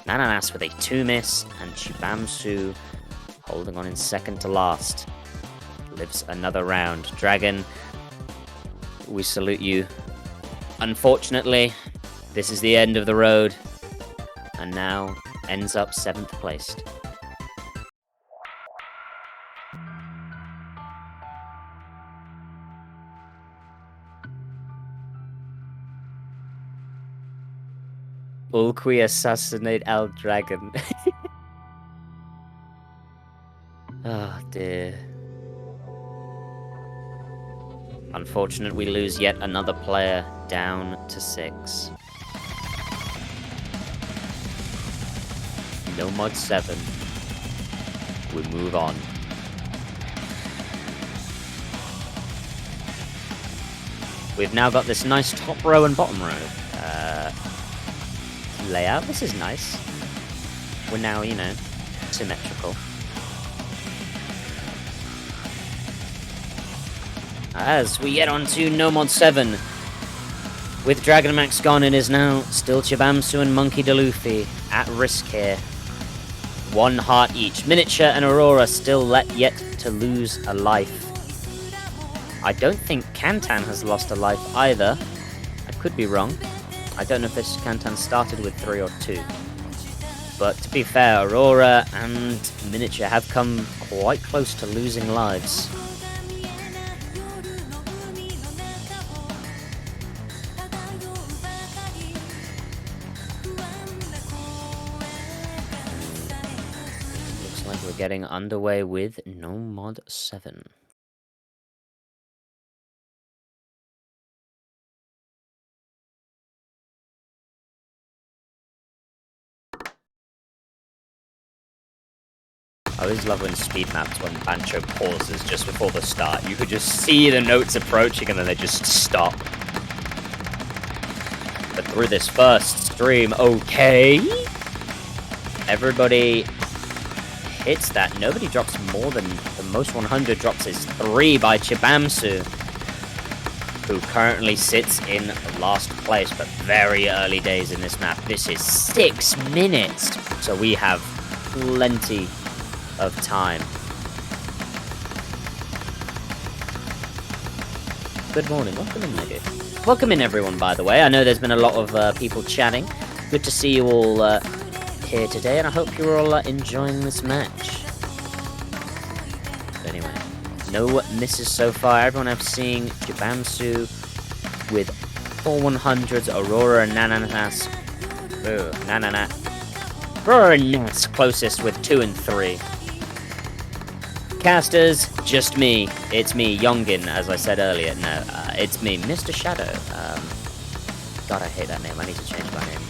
Nananas with a 2 miss, and Chibamsu holding on in second to last. Lives another round. Dragon, we salute you. Unfortunately, this is the end of the road, and now ends up 7th placed. Ulqui assassinate Al Dragon. Oh dear. Unfortunate we lose yet another player, down to 6. No mod 7. We move on. We've now got this nice top row and bottom row layout. This is nice. We're now, you know, symmetrical. As we get on to No Mod 7. With Dragonmax gone, it is now still Chibamsu and Monkey D. Luffy at risk here. 1 heart each. Miniature and Aurora still yet to lose a life. I don't think Kantan has lost a life either. I could be wrong. I don't know if this Kantan started with 3 or 2. But to be fair, Aurora and Miniature have come quite close to losing lives. Looks like we're getting underway with No Mod 7. I always love when speed maps, when Bancho pauses just before the start. You could just see the notes approaching and then they just stop. But through this first stream, okay. Everybody hits that. Nobody drops more than the most 100 drops is 3 by Chibamsu, who currently sits in last place, but very early days in this map. This is 6 minutes, so we have plenty of time. Good morning. Welcome in, Nigga. Welcome in, everyone, by the way. I know there's been a lot of people chatting. Good to see you all here today, and I hope you're all enjoying this match. But anyway, no misses so far. Everyone I've seen, Chibamsu with 4 100s, Aurora and Nananas. Aurora and Nas closest with 2 and 3. Casters, just me. It's me, Yongin, as I said earlier. No, it's me, Mr. Shadow. God, I hate that name. I need to change my name.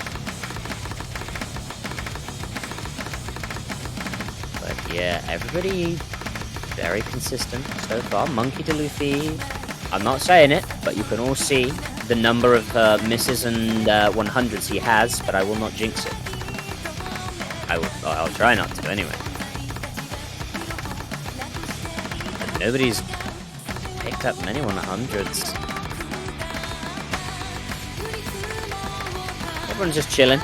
But yeah, everybody very consistent so far. Monkey D. Luffy, I'm not saying it, but you can all see the number of misses and 100s he has, but I will not jinx it. I'll try not to, anyway. Nobody's picked up many 100s. Everyone's just chilling.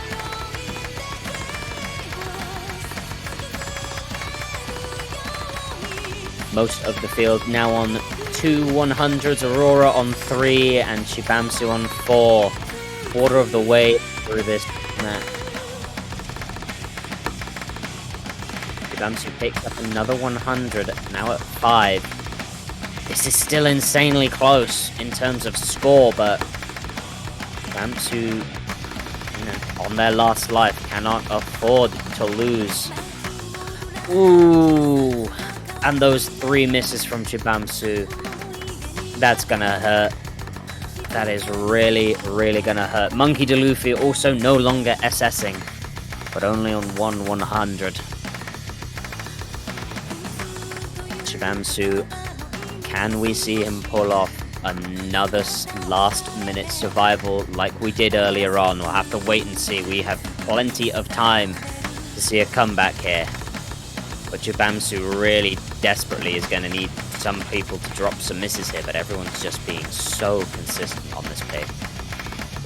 Most of the field now on 2 100s. Aurora on 3 and Chibamsu on 4. Quarter of the way through this map. Chibamsu picked up another 100, now at 5. This is still insanely close in terms of score, but Chibamsu, you know, on their last life, cannot afford to lose. Ooh, and those 3 misses from Chibamsu, that's gonna hurt. That is really, really gonna hurt. Monkey D. Luffy also no longer SSing, but only on 1 100. Chibamsu, can we see him pull off another last-minute survival like we did earlier on? We'll have to wait and see. We have plenty of time to see a comeback here. But Chibamsu really desperately is going to need some people to drop some misses here, but everyone's just being so consistent on this pick.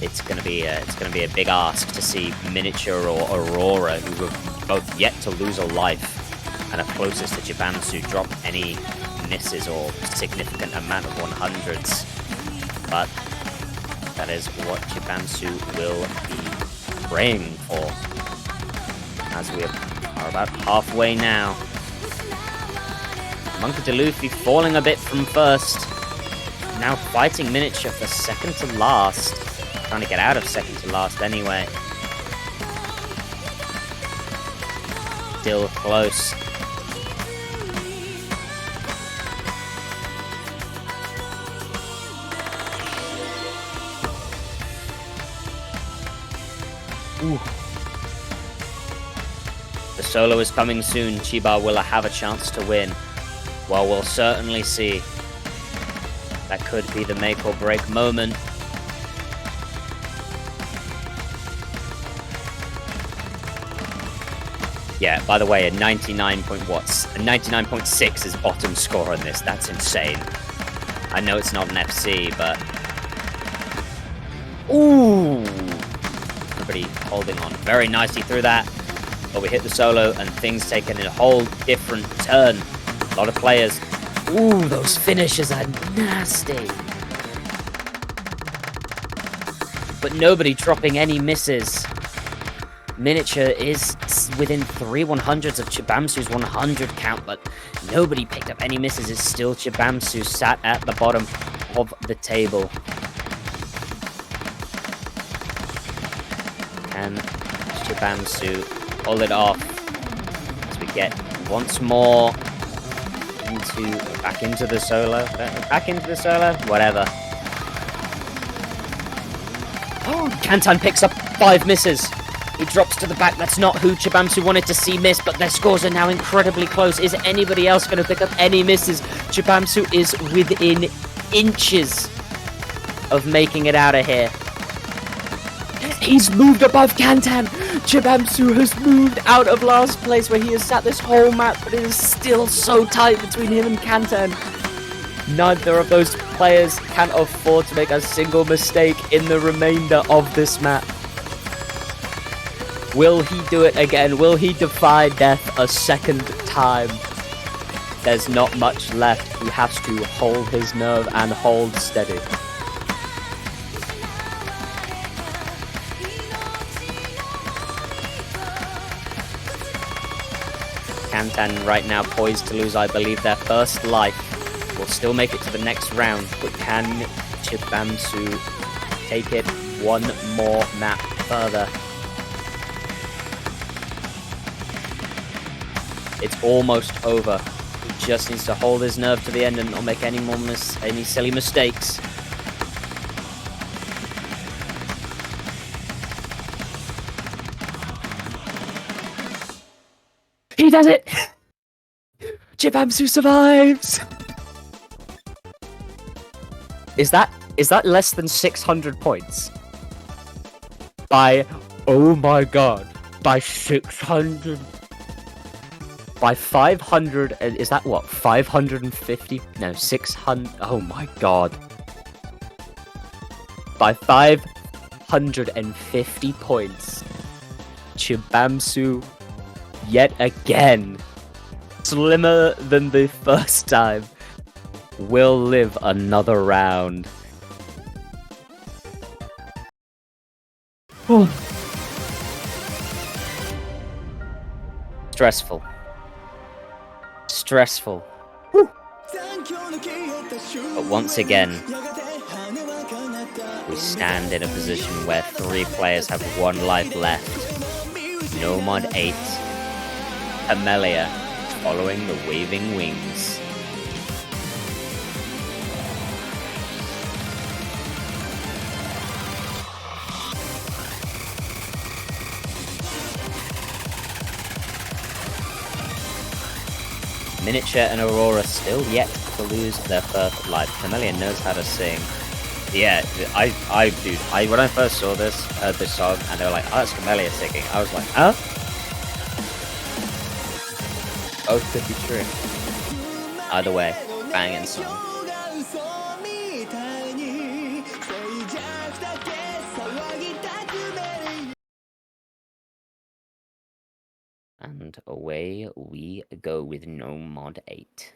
It's gonna be a big ask to see Miniature or Aurora, who have both yet to lose a life and are closest to Jibamsu, drop any misses or significant amount of 100s. But that is what Jibamsu will be praying for, as we are about halfway now. Monkey D. Luffy falling a bit from first. Now fighting Miniature for second to last. Trying to get out of second to last anyway. Still close. Ooh. The solo is coming soon. Chiba will have a chance to win. Well, we'll certainly see. That could be the make or break moment. Yeah, by the way, a 99.6 is bottom score on this. That's insane. I know it's not an FC, but... Ooh! Everybody holding on very nicely through that. But we hit the solo and things taken in a whole different turn. A lot of players. Ooh, those finishes are nasty. But nobody dropping any misses. Miniature is within 3 100s of Jibamsu's 100 count, but nobody picked up any misses. It's still Jibamsu sat at the bottom of the table. Can Jibamsu pull it off as we get once more back into the solo? Whatever. Oh, Kantan picks up 5 misses. He drops to the back. That's not who Jibamsu wanted to see miss, but their scores are now incredibly close. Is anybody else going to pick up any misses? Jibamsu is within inches of making it out of here. He's moved above Kantan. Jibamsu has moved out of last place, where he has sat this whole map, but it is still so tight between him and Kantan. Neither of those players can afford to make a single mistake in the remainder of this map. Will he do it again? Will he defy death a second time? There's not much left. He has to hold his nerve and hold steady. Kantan right now poised to lose, I believe, their first life. Will still make it to the next round, but can Jibamsu take it one more map further? It's almost over. He just needs to hold his nerve to the end and not make any more any silly mistakes. He does it! Jibamsu survives! Is that less than 600 points? Oh my god, by 600... By 500, is that what? 550? No, 600. Oh my god. By 550 points, Jibamsu, yet again, slimmer than the first time, will live another round. Stressful. Stressful. Woo. But once again, we stand in a position where 3 players have 1 life left. Nomad 8, Amelia following the waving wings. Miniature and Aurora still yet to lose their first life. Camellia knows how to sing. Yeah, dude, when I first saw this, heard this song, and they were like, oh, that's Camellia singing. I was like, huh? Both could be true. Either way, banging song. And away we go with no mod 8.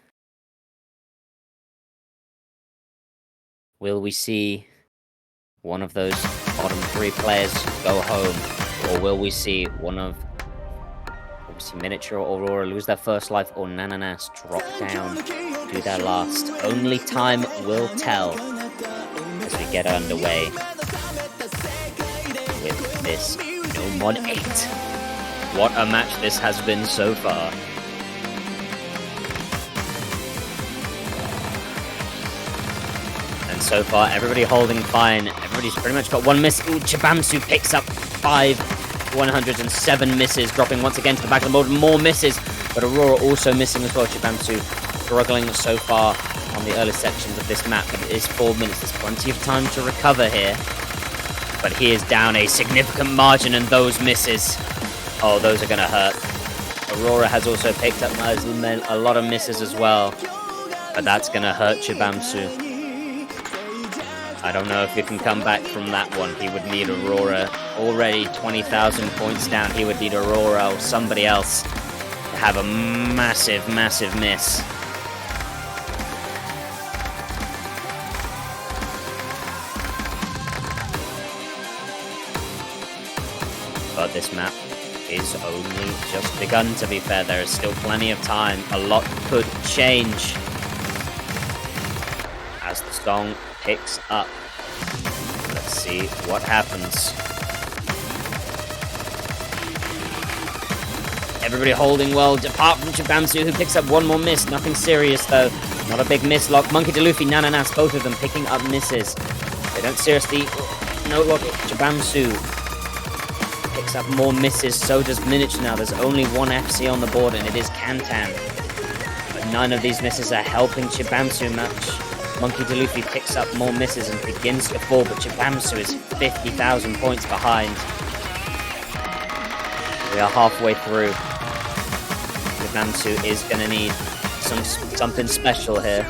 Will we see one of those bottom 3 players go home? Or will we see one of obviously Miniature or Aurora lose their first life, or Nananas drop down, do their last? Only time will tell as we get underway with this no mod 8. What a match this has been so far. And so far, everybody holding fine. Everybody's pretty much got one miss. Ooh, Chibamsu picks up 107 misses, dropping once again to the back of the board. More misses, but Aurora also missing as well. Chibamsu struggling so far on the early sections of this map, but it is 4 minutes. There's plenty of time to recover here. But he is down a significant margin, and those misses, oh, those are going to hurt. Aurora has also picked up a lot of misses as well, but that's going to hurt Chibamsu. I don't know if he can come back from that one. He would need Aurora. Already 20,000 points down. He would need Aurora or somebody else to have a massive, massive miss. But this map is only just begun, to be fair. There is still plenty of time. A lot could change as the song picks up. Let's see what happens. Everybody holding well, apart from Chibamsu, who picks up one more miss. Nothing serious, though. Not a big miss lock. Monkey D. Luffy, Nananas, both of them picking up misses. They don't seriously no lock. Chibamsu picks up more misses. So does Miniature now. There's only one FC on the board, and it is Kantan. But none of these misses are helping Chibamsu much. Monkey D. Luffy picks up more misses and begins to fall, but Chibamsu is 50,000 points behind. We are halfway through. Chibamsu is going to need something special here.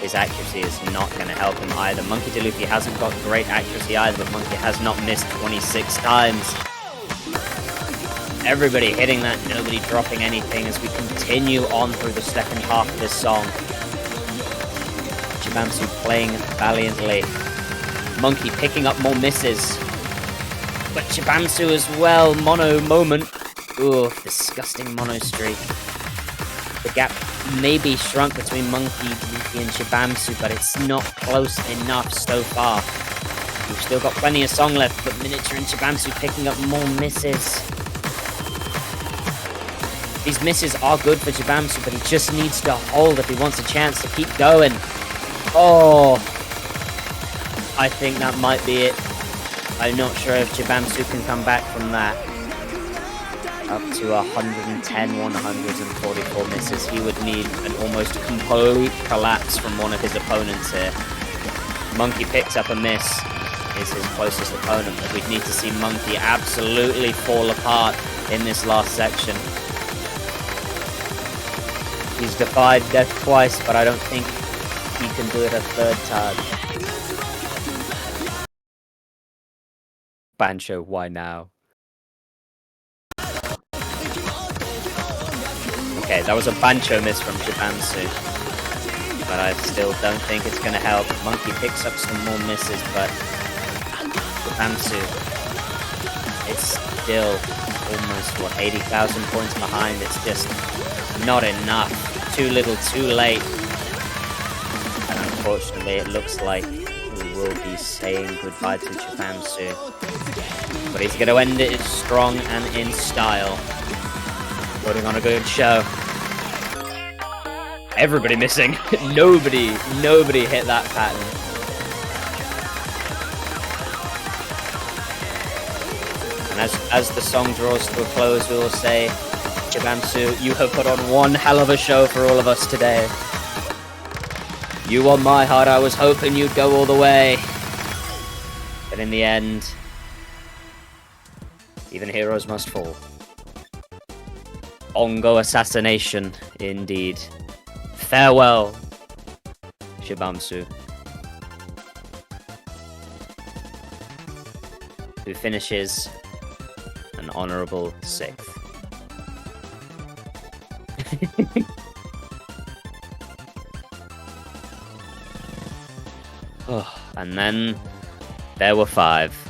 His accuracy is not going to help him either. Monkey D. Luffy hasn't got great accuracy either, but Monkey has not missed 26 times. Everybody hitting that, nobody dropping anything as we continue on through the second half of this song. Chibamsu playing valiantly. Monkey picking up more misses. But Chibamsu as well, mono moment. Ooh, disgusting mono streak. The gap may be shrunk between Monkey, Luffy and Chibamsu, but it's not close enough so far. We've still got plenty of song left, but Miniature and Chibamsu picking up more misses. These misses are good for Chibamsu, but he just needs to hold if he wants a chance to keep going. Oh, I think that might be it. I'm not sure if Chibamsu can come back from that. Up to 110, 144 misses. He would need an almost complete collapse from one of his opponents here. Monkey picks up a miss. Is his closest opponent, but we'd need to see Monkey absolutely fall apart in this last section. He's defied death twice, but I don't think he can do it a third time. Bancho, why now? Okay, that was a Bancho miss from Chibamsu, but I still don't think it's going to help. Monkey picks up some more misses, but Chibamsu, it's still almost, what, 80,000 points behind. It's just not enough. Too little, too late. And unfortunately, it looks like we will be saying goodbye to Chibamsu. But he's going to end it strong and in style. Putting on a good show. Everybody missing. Nobody hit that pattern. And as the song draws to a close, we will say, Chibamsu, you have put on one hell of a show for all of us today. You won my heart, I was hoping you'd go all the way. But in the end, Even heroes must fall. Ongo assassination, indeed. Farewell, Shibamsu. Who finishes an honorable 6th. Oh, and then there were 5.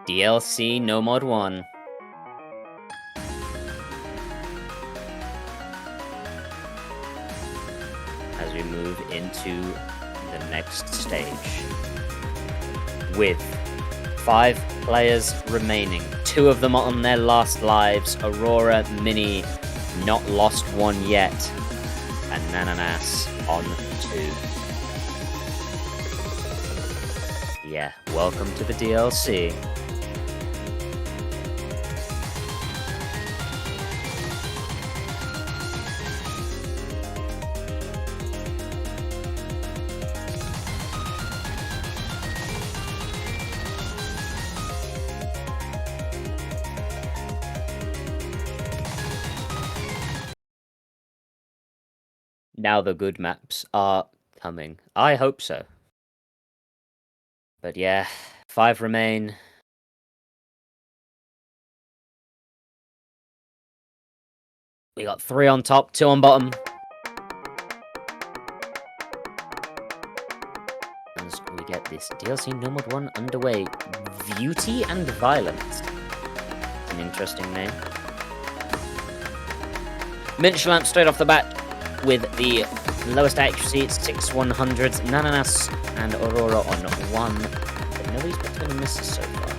DLC No Mod 1. As we move into the next stage. With 5 players remaining. 2 of them on their last lives. Aurora, Mini, not lost one yet. And Nananas on 2. Yeah, welcome to the DLC. Now the good maps are coming. I hope so. But yeah, 5 remain. We got 3 on top, 2 on bottom. As we get this DLC No Mod 1 underway. Beauty and Violence. It's an interesting name. Miniature Lamp straight off the bat with the lowest accuracy, 6 100s. Nananas and Aurora on 1. But nobody's between misses so far.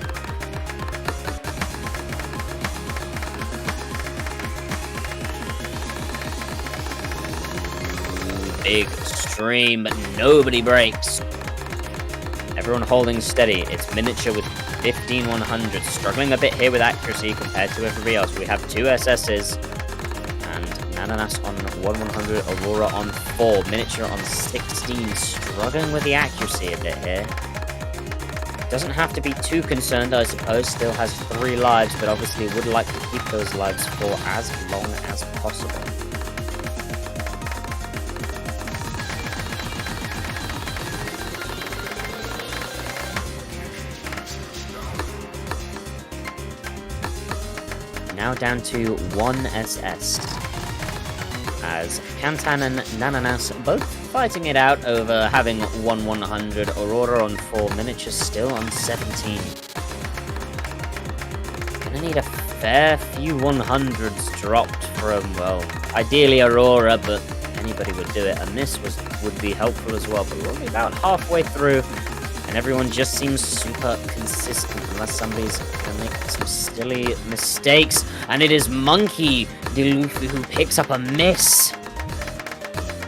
Big stream, but nobody breaks. Everyone holding steady. It's Miniature with 15 100s. Struggling a bit here with accuracy compared to everybody else. We have 2 SSs. And Nananas on 1 100. Aurora on 4. Miniature on 16. Struggling with the accuracy a bit here. Doesn't have to be too concerned, I suppose. Still has 3 lives, but obviously would like to keep those lives for as long as possible. Now down to 1 SS. As Kantan and Nananas both fighting it out over having 1 100. Aurora on 4. Miniature still on 17. Gonna need a fair few 100s dropped from, well, ideally Aurora, but anybody would do it. A miss would be helpful as well, but we're only about halfway through. And everyone just seems super consistent, unless somebody's gonna make some silly mistakes. And it is Monkey Luffy who picks up a miss.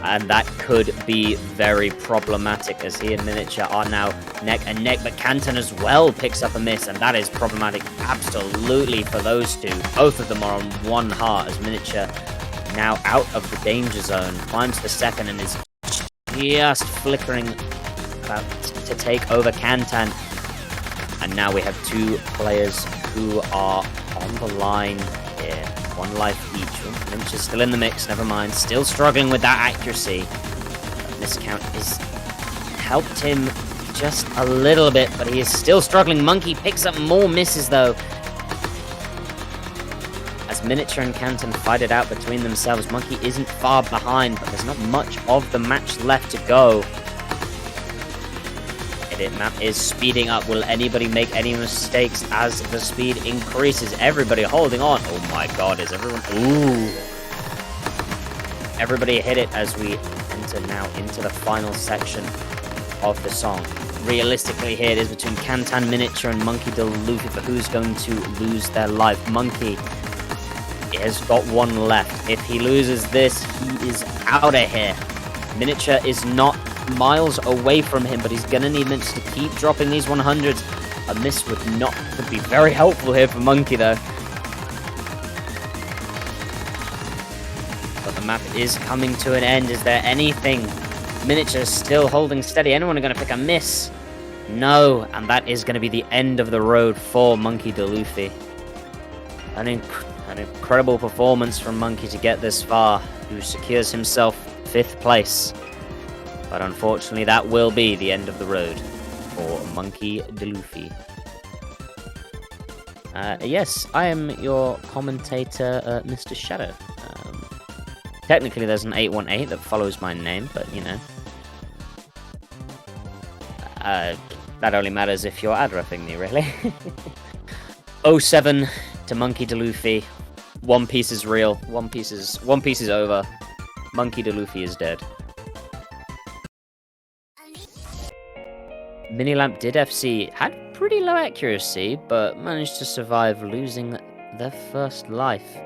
And that could be very problematic, as he and Miniature are now neck and neck. But Kantan as well picks up a miss, and that is problematic absolutely for those two. Both of them are on 1 heart, as Miniature now out of the danger zone. Climbs the second and is just flickering about to take over Kantan. And now we have 2 players who are on the line here. 1 life each. Lynch is still in the mix, never mind. Still struggling with that accuracy. This count has helped him just a little bit, but he is still struggling. Monkey picks up more misses though. As Miniature and Kantan fight it out between themselves, Monkey isn't far behind, but there's not much of the match left to go. Map is speeding up. Will anybody make any mistakes as the speed increases? Everybody holding on. Oh my god, is everyone... Ooh. Everybody hit it as we enter now into the final section of the song. Realistically here it is between Kantan, Miniature and Monkey D. Luffy, but who's going to lose their life? Monkey has got 1 left. If he loses this, he is out of here. Miniature is not miles away from him, but he's gonna need Miniature to keep dropping these 100s. A miss would be very helpful here for Monkey though. But the map is coming to an end. Is there anything? Miniature still holding steady. Anyone going to pick a miss? No, and that is going to be the end of the road for Monkey D. Luffy. An incredible performance from Monkey to get this far, who secures himself 5th place. But unfortunately, that will be the end of the road for Monkey D. Luffy. Yes, I am your commentator, Mr. Shadow. Technically, there's an 818 that follows my name, but, you know. That only matters if you're ad-repping me, really. 07 to Monkey D. Luffy. One Piece is real. One Piece is over. Monkey D. Luffy is dead. Minilamp did FC. Had pretty low accuracy, but managed to survive losing their first life.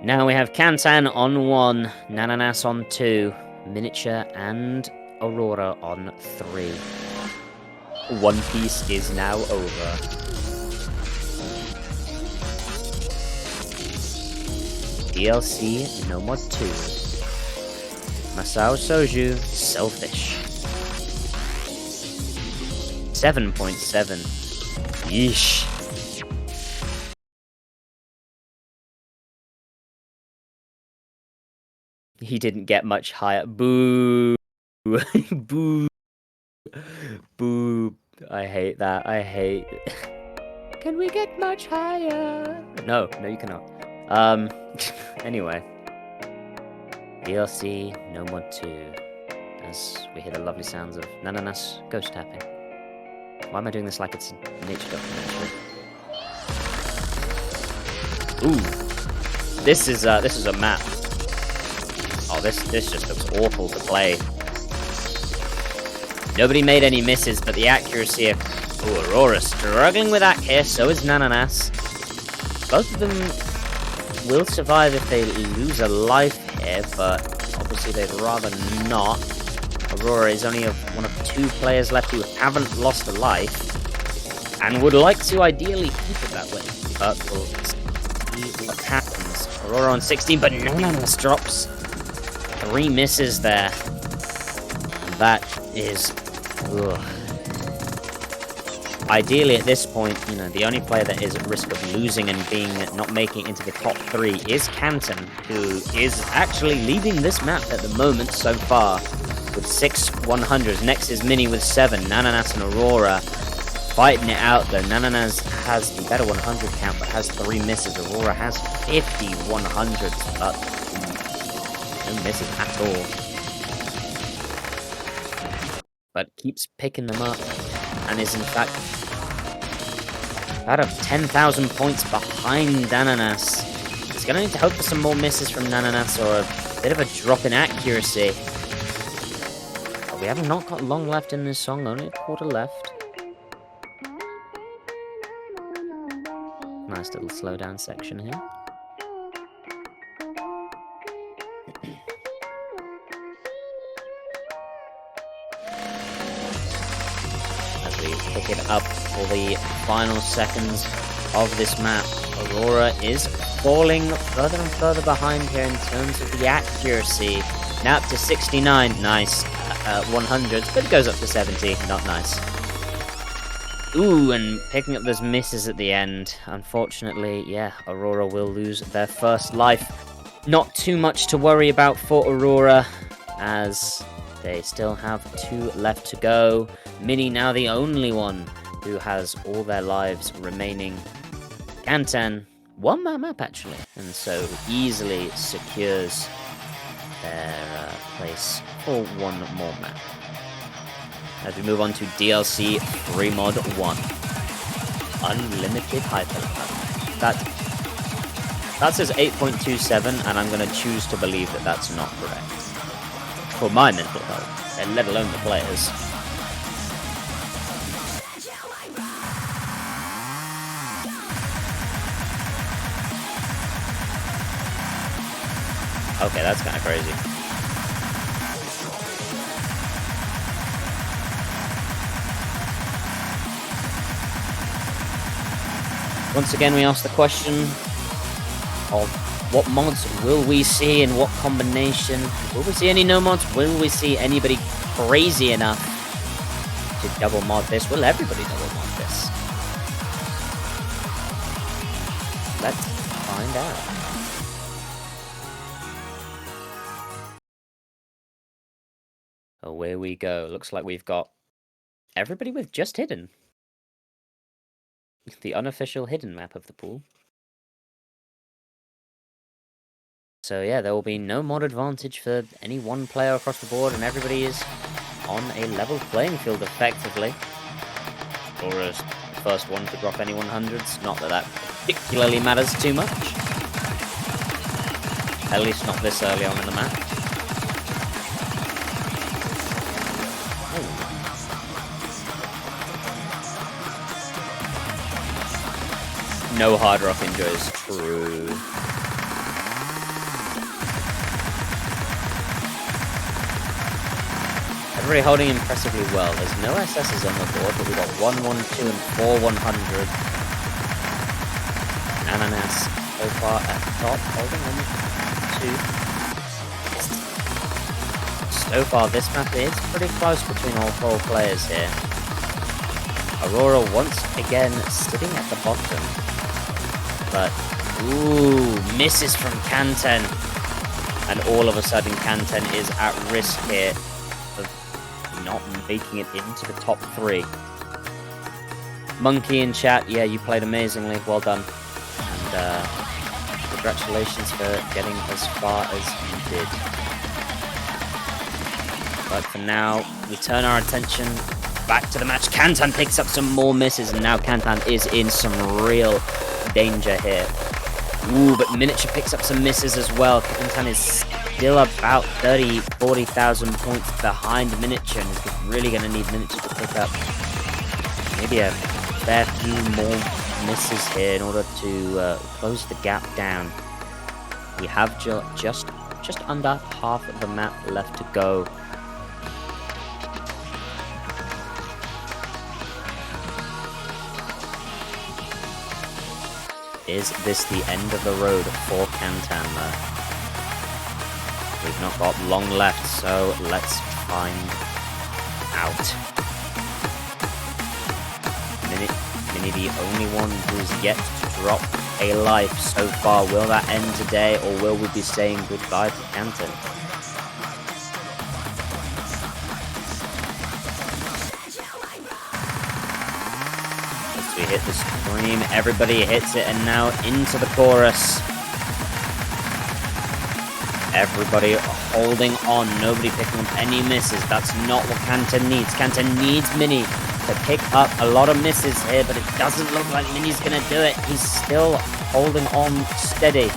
Now we have Kantan on 1, Nananas on 2, Miniature and Aurora on 3. One Piece is now over. DLC no more 2. Masao Soju, Selfish. 7.7. Yeesh. He didn't get much higher. Boo. Boo. Boo. I hate that. I hate... Can we get much higher? No, you cannot. Anyway. DLC no more 2. As we hear the lovely sounds of Nananas ghost tapping. Why am I doing this like it's a nature documentary? Ooh. This is a map. Oh, this just looks awful to play. Nobody made any misses, but the accuracy of... Ooh, Aurora struggling with that here, so is Nananas. Both of them will survive if they lose a life here, but obviously they'd rather not. Aurora is only one of 2 players left who haven't lost a life, and would like to ideally keep it that way. But we'll see what happens. Aurora on 16, but Nananas drops 3 misses there. And that is... Ugh. Ideally, at this point, you know, the only player that is at risk of losing and not making it into the top 3 is Kantan, who is actually leading this map at the moment so far with 6 100s. Next is Mini with 7. Nananas and Aurora fighting it out, though. Nananas has the better 100 count, but has 3 misses. Aurora has 50 100s, but no misses at all. But keeps picking them up, and is in fact out of 10,000 points behind Nananas. He's going to need to hope for some more misses from Nananas or a bit of a drop in accuracy. But we have not got long left in this song, only a quarter left. Nice little slowdown section here. Pick it up for the final seconds of this map. Aurora is falling further and further behind here in terms of the accuracy. Now up to 69, nice, 100s, but it goes up to 70, not nice. Ooh, and picking up those misses at the end. Unfortunately, yeah, Aurora will lose their first life. Not too much to worry about for Aurora, as they still have 2 left to go. Mini now the only one who has all their lives remaining. Kantan, 1 map actually, and so easily secures their place for 1 more map. As we move on to DLC Free Mod 1. Unlimited Hyperloop. That says 8.27, and I'm going to choose to believe that that's not correct. For my mental health, and let alone the players. Okay, that's kind of crazy. Once again, we ask the question of What mods will we see in what combination? Will we see any no mods? Will we see anybody crazy enough to double mod this? Will everybody double mod this? Let's find out. Away we go. Looks like we've got everybody with just hidden. The unofficial hidden map of the pool. So yeah, there will be no mod advantage for any one player across the board, and everybody is on a level playing field effectively. Or as the first one to drop any 100s. Not that that particularly matters too much. At least not this early on in the match. No hard rock enjoys. True. Everybody holding impressively well. There's no SSs on the board, but we've got 1, 1, 2, and 4 100. Ananas so far at the top, holding on to. So far, this map is pretty close between all 4 players here. Aurora once again sitting at the bottom. But, ooh, misses from Kanten. And all of a sudden, Kanten is at risk here of not making it into the top 3. Monkey in chat, yeah, you played amazingly. Well done. And congratulations for getting as far as you did. But for now, we turn our attention back to the match. Kanten picks up some more misses, and now Kanten is in some real danger here. Ooh, but Miniature picks up some misses as well. Kanten is still about 40,000 points behind Miniature, and is really going to need Miniature to pick up maybe a fair few more misses here in order to close the gap down. We have just under half of the map left to go. Is this the end of the road for Kanten though? We've not got long left, so let's find out. Mini the only one who's yet to drop a life so far. Will that end today, or will we be saying goodbye to Kanten? We hit the scream, everybody hits it, and now into the chorus. Everybody holding on, nobody picking up any misses. That's not what Kanten needs. Kanten needs Mini to pick up a lot of misses here, but it doesn't look like Mini's gonna do it. He's still holding on steady.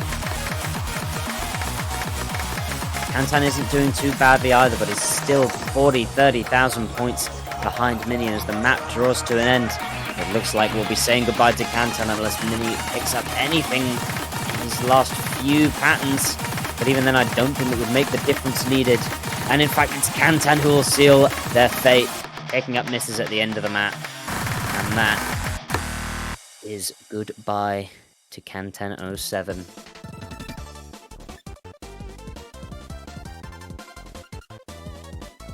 Kanten isn't doing too badly either, but it's still 30,000 points behind Mini as the map draws to an end. It looks like we'll be saying goodbye to Kanten unless Mini picks up anything in his last few patterns. But even then, I don't think it would make the difference needed. And in fact, it's Kanten who will seal their fate, picking up misses at the end of the map. And that is goodbye to Kanten 07.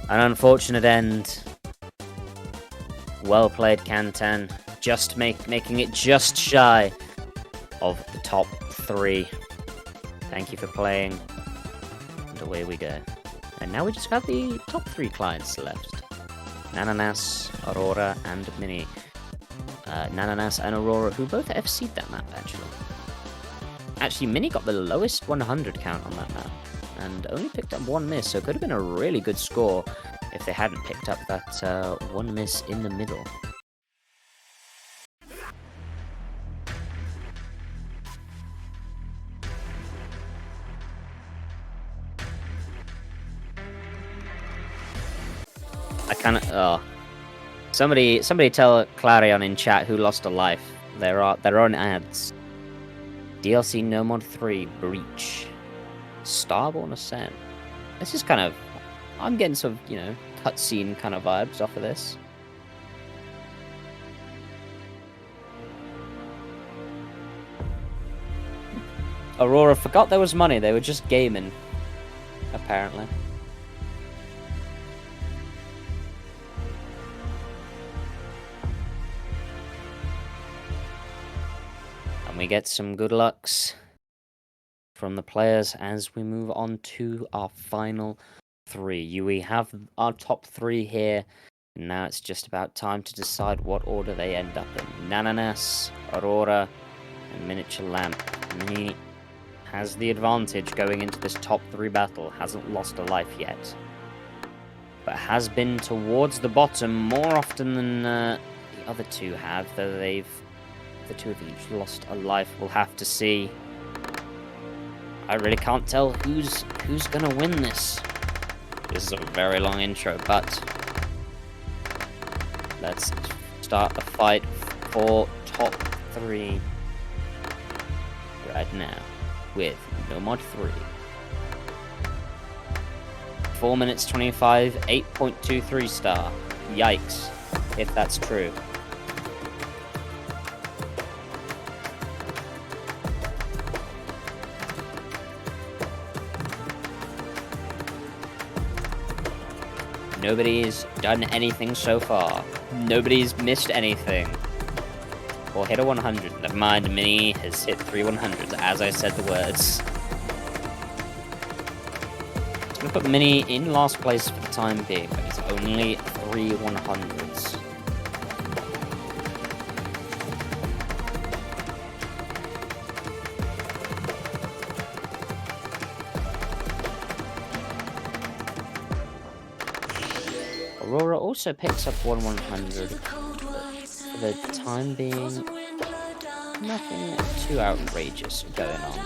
An unfortunate end. Well played, Kanten. Just making it just shy of the top 3. Thank you for playing. And away we go. And now we just have the top 3 clients left. Nananas, Aurora, and Mini. Nananas and Aurora, who both FC'd that map, actually. Actually, Mini got the lowest 100 count on that map. And only picked up 1 miss, so it could have been a really good score if they hadn't picked up that 1 miss in the middle. I cannot. Oh, somebody tell Clarion in chat who lost a life. There are ads. DLC No Mod 3 Breach, Starborn Ascent. This is kind of. I'm getting some, cutscene kind of vibes off of this. Aurora forgot there was money. They were just gaming, apparently. And we get some good lucks from the players as we move on to our final three. We have our top three here. Now it's just about time to decide what order they end up in. Nananas, Aurora, and Miniature Lamp. Mini has the advantage going into this top three battle. Hasn't lost a life yet, but has been towards the bottom more often than the other two have, though the two have each lost a life. We'll have to see. I really can't tell who's gonna win this. This is a very long intro, but let's start the fight for top three right now with no mod 3. 4 minutes 25, 8.23 star. Yikes, if that's true. Nobody's done anything so far. Nobody's missed anything. Or hit a 100. Never mind, Mini has hit 3 100s as I said the words. I'm gonna put Mini in last place for the time being, but he's only 3 100s. Aurora also picks up 1 100. For the time being, nothing too outrageous going on.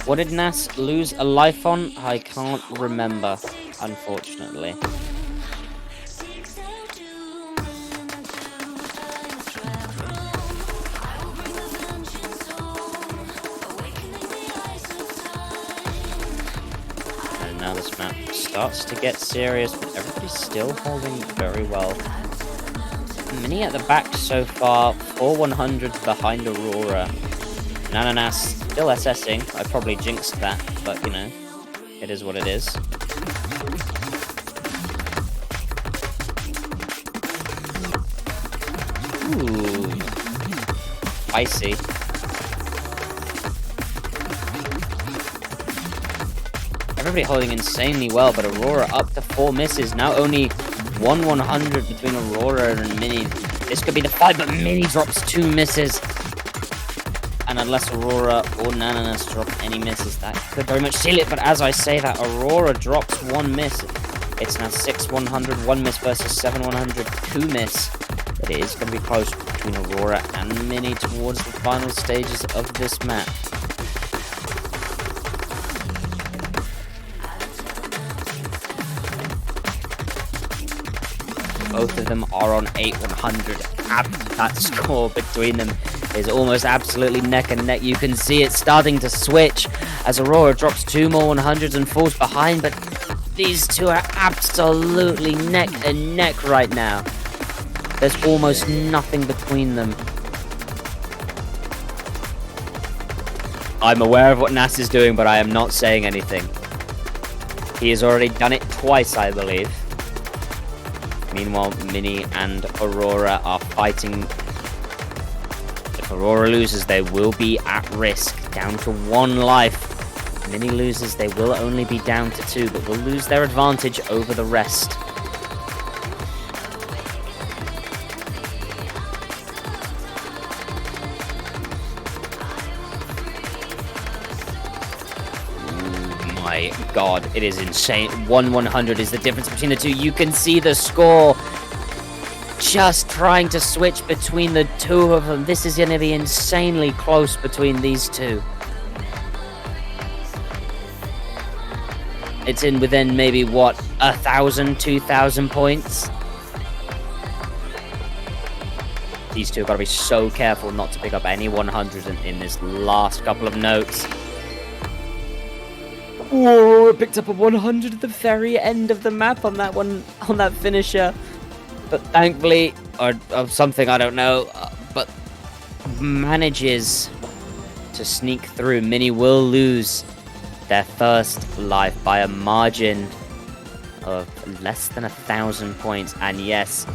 What did Nas lose a life on? I can't remember, unfortunately. And now this map starts to get serious, but everybody's still holding very well. Mini at the back so far, 4 100s behind Aurora. Nananas still SSing. I probably jinxed that, but you know, it is what it is. Ooh, icy. Everybody holding insanely well, but Aurora up to 4 misses. Now only 1 100 between Aurora and Mini. This could be the fight, but Mini drops 2 misses. And unless Aurora or Nananas drop any misses, that could very much seal it. But as I say that, Aurora drops 1 miss. It's now 6 100, 1 miss versus 7 100, 2 miss. But it is going to be close between Aurora and Mini towards the final stages of this map. Both of them are on 8 100. That score between them is almost absolutely neck and neck. You can see it starting to switch as Aurora drops 2 more 100s and falls behind, but these two are absolutely neck and neck right now. There's almost nothing between them. I'm aware of what Nas is doing, but I am not saying anything. He has already done it twice, I believe. Meanwhile, Mini and Aurora are fighting. If Aurora loses, they will be at risk, down to 1 life. If Mini loses, they will only be down to 2, but will lose their advantage over the rest. My god, it is insane. 1 100 is the difference between the two. You can see the score. Just trying to switch between the two of them. This is going to be insanely close between these two. It's in within maybe, what, 1,000, 2,000 points? These two have got to be so careful not to pick up any 100 in this last couple of notes. Whoa, it picked up a 100 at the very end of the map on that one, on that finisher. But thankfully, or something, I don't know, but manages to sneak through. Mini will lose their first life by a margin of less than 1,000 points. And yes,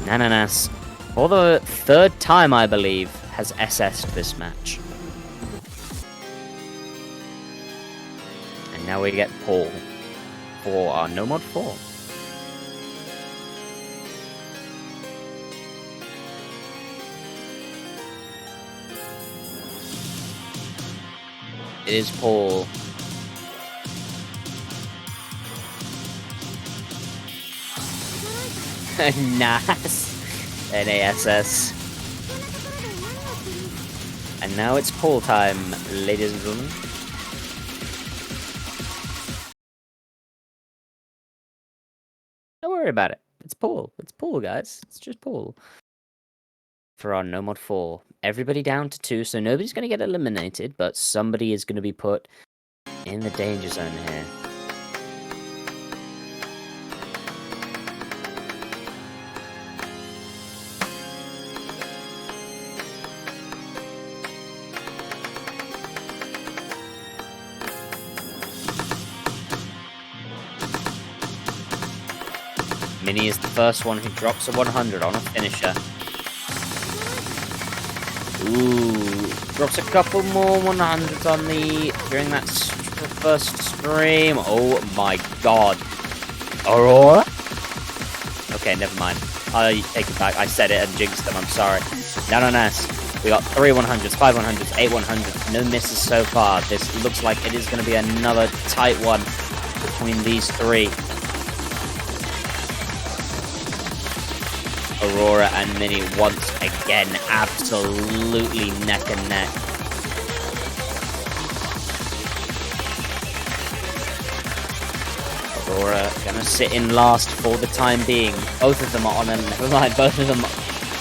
Nananas, for the third time, I believe, has SS'd this match. And now we get Paul for our No Mod 4. It is Paul. Nice. NASS. And now it's Paul time, ladies and gentlemen. Don't worry about it. It's Paul. It's Paul, guys. It's just Paul. For our No Mod 4. Everybody down to 2, so nobody's going to get eliminated, but somebody is going to be put in the danger zone here. Mini is the first one who drops a 100 on a finisher. Ooh, drops a couple more 100s on during that first stream. Oh my god. Aurora? Okay, never mind. I take it back. I said it and jinxed them. I'm sorry. Nananas. We got 3 100s, 5 100s, 8 100s. No misses so far. This looks like it is going to be another tight one between these three. Aurora and Mini once again absolutely neck and neck. Aurora gonna sit in last for the time being. Both of them are on a never mind, both of them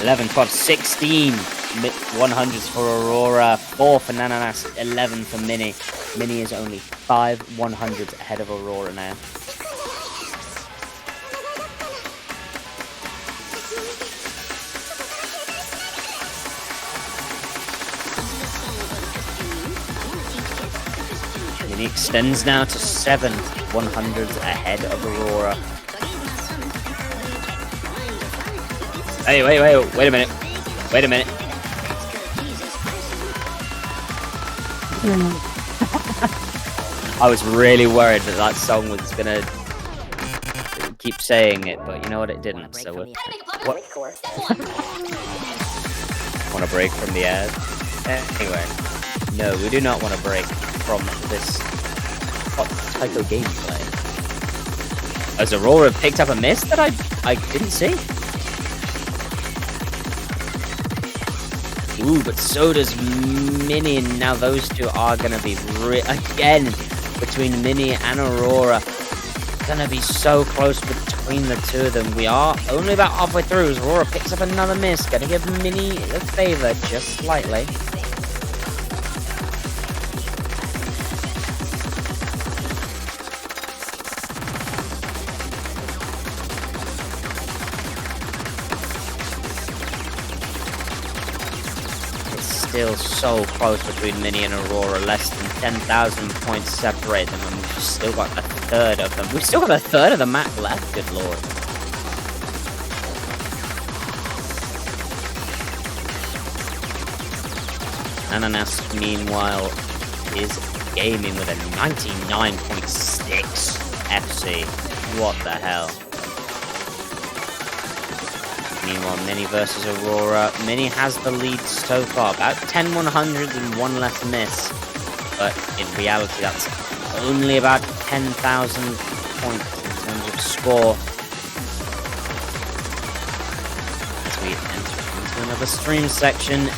11, 12, 16 100s for Aurora, 4 for Nananas, 11 for Mini. Mini is only 5 100s ahead of Aurora now. Mini extends now to 7 100s ahead of Aurora. Hey, wait a minute. Wait a minute. I was really worried that that song was gonna keep saying it, but you know what, it didn't, so what? Want a break from the ad? Anyway, no, we do not want a break from this type of gameplay. As Aurora picked up a miss that I didn't see. Ooh, but so does Mini, and now those two are gonna be again between Mini and Aurora. Gonna be so close between the two of them. We are only about halfway through as Aurora picks up another miss. Gonna give Mini a favor just slightly. Still so close between Mini and Aurora, less than 10,000 points separate them, and we've still got a third of them. We've still got a third of the map left, good lord. Ananas, meanwhile, is gaming with a 99.6 FC. What the hell? Meanwhile, Mini versus Aurora. Mini has the lead so far. About 10 100s and one less miss. But in reality, that's only about 10,000 points in terms of score. As we enter into another stream section,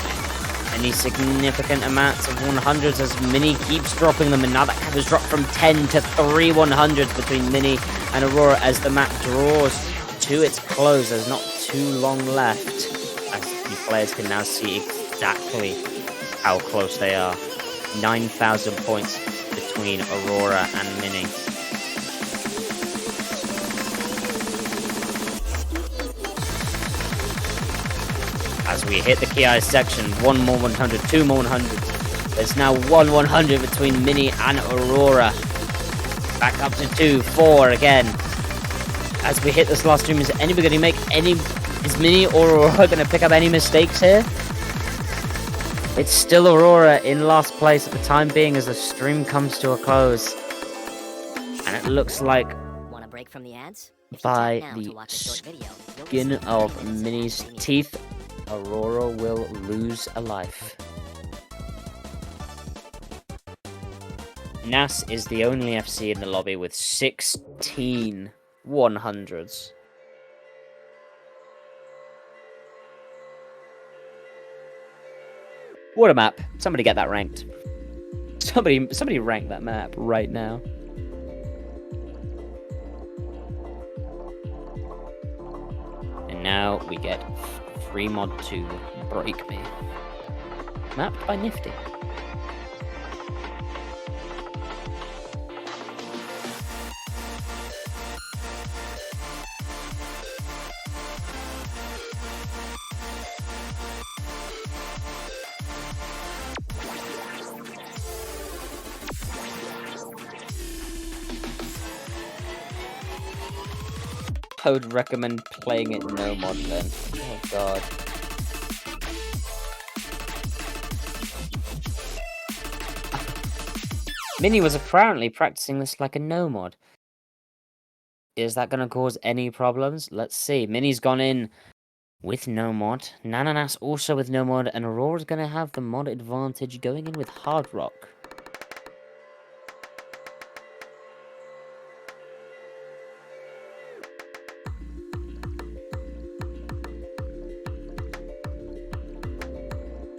any significant amounts of 100s as Mini keeps dropping them. And now that cap has dropped from 10 to 3 100s between Mini and Aurora as the map draws to its close. There's not too long left, as the players can now see exactly how close they are. 9,000 points between Aurora and Mini. As we hit the Ki section. 1 more 100, 2 more 100. There's now 1 100 between Mini and Aurora. Back up to 2, 4 again. As we hit this last stream, is anybody going to make any... Is Mini or Aurora going to pick up any mistakes here? It's still Aurora in last place at the time being as the stream comes to a close. And it looks like... Want a break from the ads? By the skin of Mini's teeth, Aurora will lose a life. Nas is the only FC in the lobby with 16 100s. What a map. Somebody get that ranked. Somebody rank that map right now. And now we get free mod to Break Me. Mapped by Nifty. I would recommend playing it no mod then. Oh god. Mini was apparently practicing this like a no mod. Is that going to cause any problems? Let's see. Mini's gone in with no mod. Nananas also with no mod. And Aurora's going to have the mod advantage going in with Hard Rock.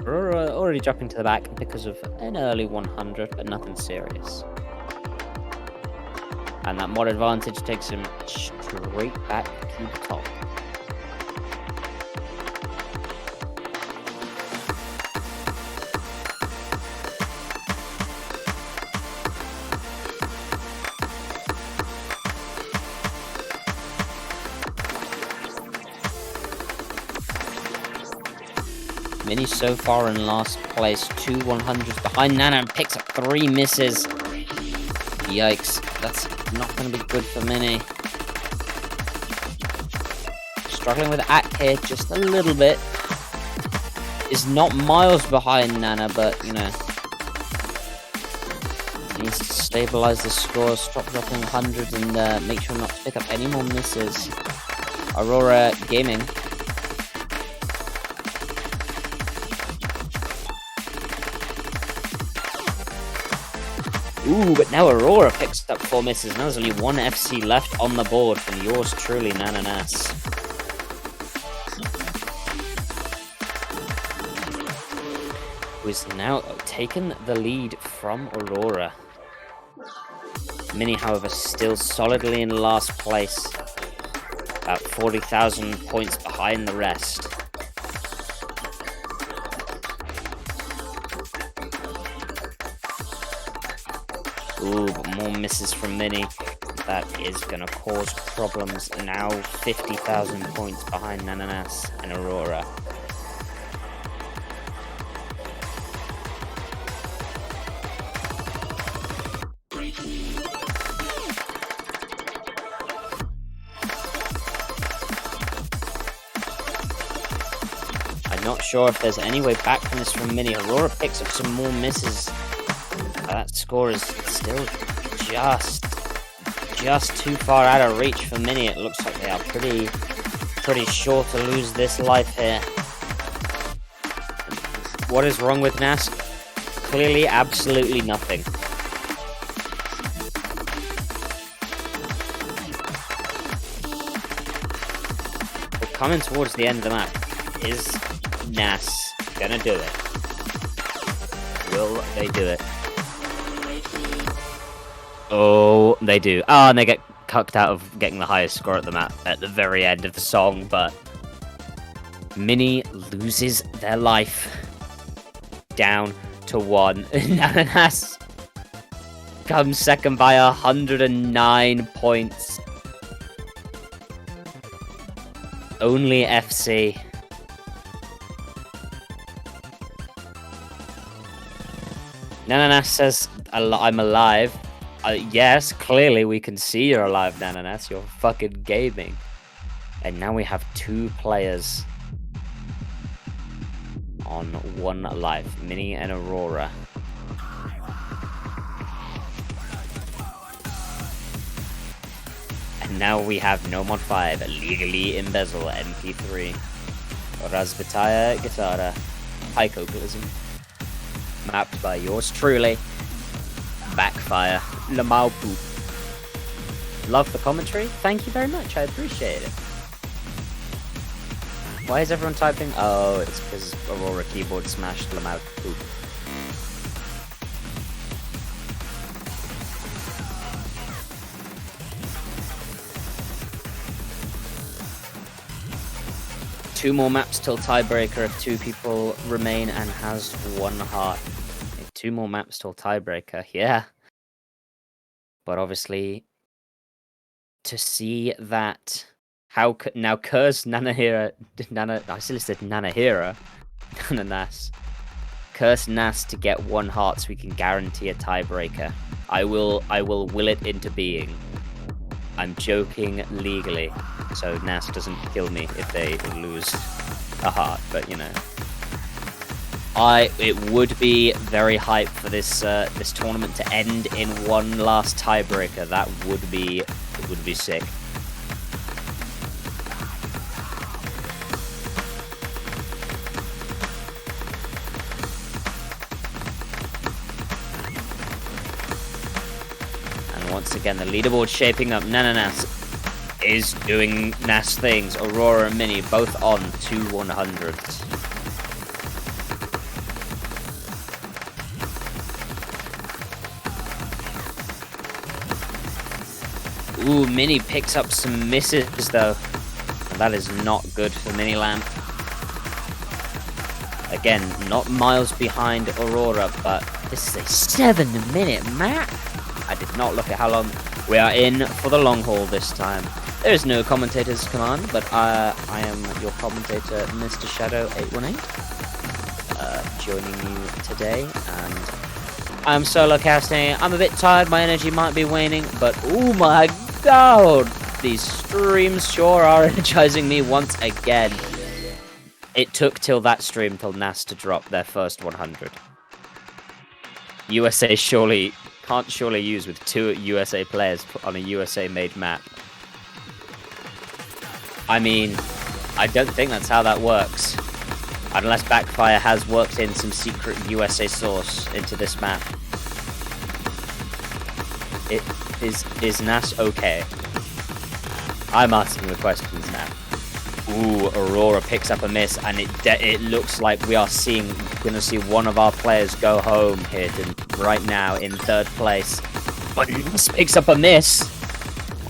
Aurora already dropping to the back because of an early 100, but nothing serious. And that mod advantage takes him straight back to the top. Mini so far in last place, 2 100s behind Nana and picks up 3 misses. Yikes, that's not going to be good for Mini. Struggling with Act here just a little bit. Is not miles behind Nana, but, you know, needs to stabilize the score, stop dropping hundreds, and make sure not to pick up any more misses. Aurora Gaming. Ooh, but now Aurora picks up 4 misses. Now there's only 1 FC left on the board from yours truly, Nananas. Who is now taken the lead from Aurora. Mini, however, still solidly in last place. About 40,000 points behind the rest. Ooh, but more misses from Mini. That is going to cause problems. Now 50,000 points behind Nananas and Aurora. I'm not sure if there's any way back from this from Mini. Aurora picks up some more misses. That score is still just too far out of reach for Mini. It looks like they are pretty sure to lose this life here. What is wrong with Nas? Clearly, absolutely nothing. We're coming towards the end of the map. Is Nas gonna do it? Will they do it? Oh, they do. Ah, and they get cucked out of getting the highest score at the map at the very end of the song, but Mini loses their life down to 1. Nananas comes second by 109 points. Only FC Nananas says, I'm alive. Yes, clearly we can see you're alive, Nananas. You're fucking gaming. And now we have 2 players on 1 life. Minnie and Aurora. And now we have No Mod 5, Legally Embezzle, MP3, Razbitaya Guitarra, Pycocalism. Mapped by yours truly, Backfire, Lamau Poop. Love the commentary. Thank you very much. I appreciate it. Why is everyone typing? Oh, it's because Aurora keyboard smashed Lamau Poop. Two more maps till tiebreaker if 2 people remain and has 1 heart. 2 more maps till tiebreaker, yeah. But obviously, to see that, how now curse Nanahira, I still said Nanahira, Nananas. Curse Nas to get 1 heart so we can guarantee a tiebreaker. I will will it into being. I'm joking legally, so Nas doesn't kill me if they lose a heart, but you know. It would be very hype for this this tournament to end in 1 last tiebreaker. That would be sick. And once again, the leaderboard shaping up. Nananas is doing Nas things. Aurora and Minnie both on 2 100s. Ooh, Minnie picks up some misses though. And that is not good for Minnie Lamp. Again, not miles behind Aurora, but this is a 7-minute map. I did not look at how long. We are in for the long haul this time. There is no commentator's command, but I am your commentator, Mr. Shadow818, joining you today, and I'm solo casting. I'm a bit tired, my energy might be waning, but oh my god, these streams sure are energizing me once again. It took till that stream till NAS to drop their first 100. USA can't surely use with 2 USA players on a USA-made map. I mean, I don't think that's how that works. Unless Backfire has worked in some secret USA source into this map. Is NAS okay? I'm asking the questions now. Ooh, Aurora picks up a miss, and it looks like we are gonna see one of our players go home here right now in 3rd place. But NAS picks up a miss,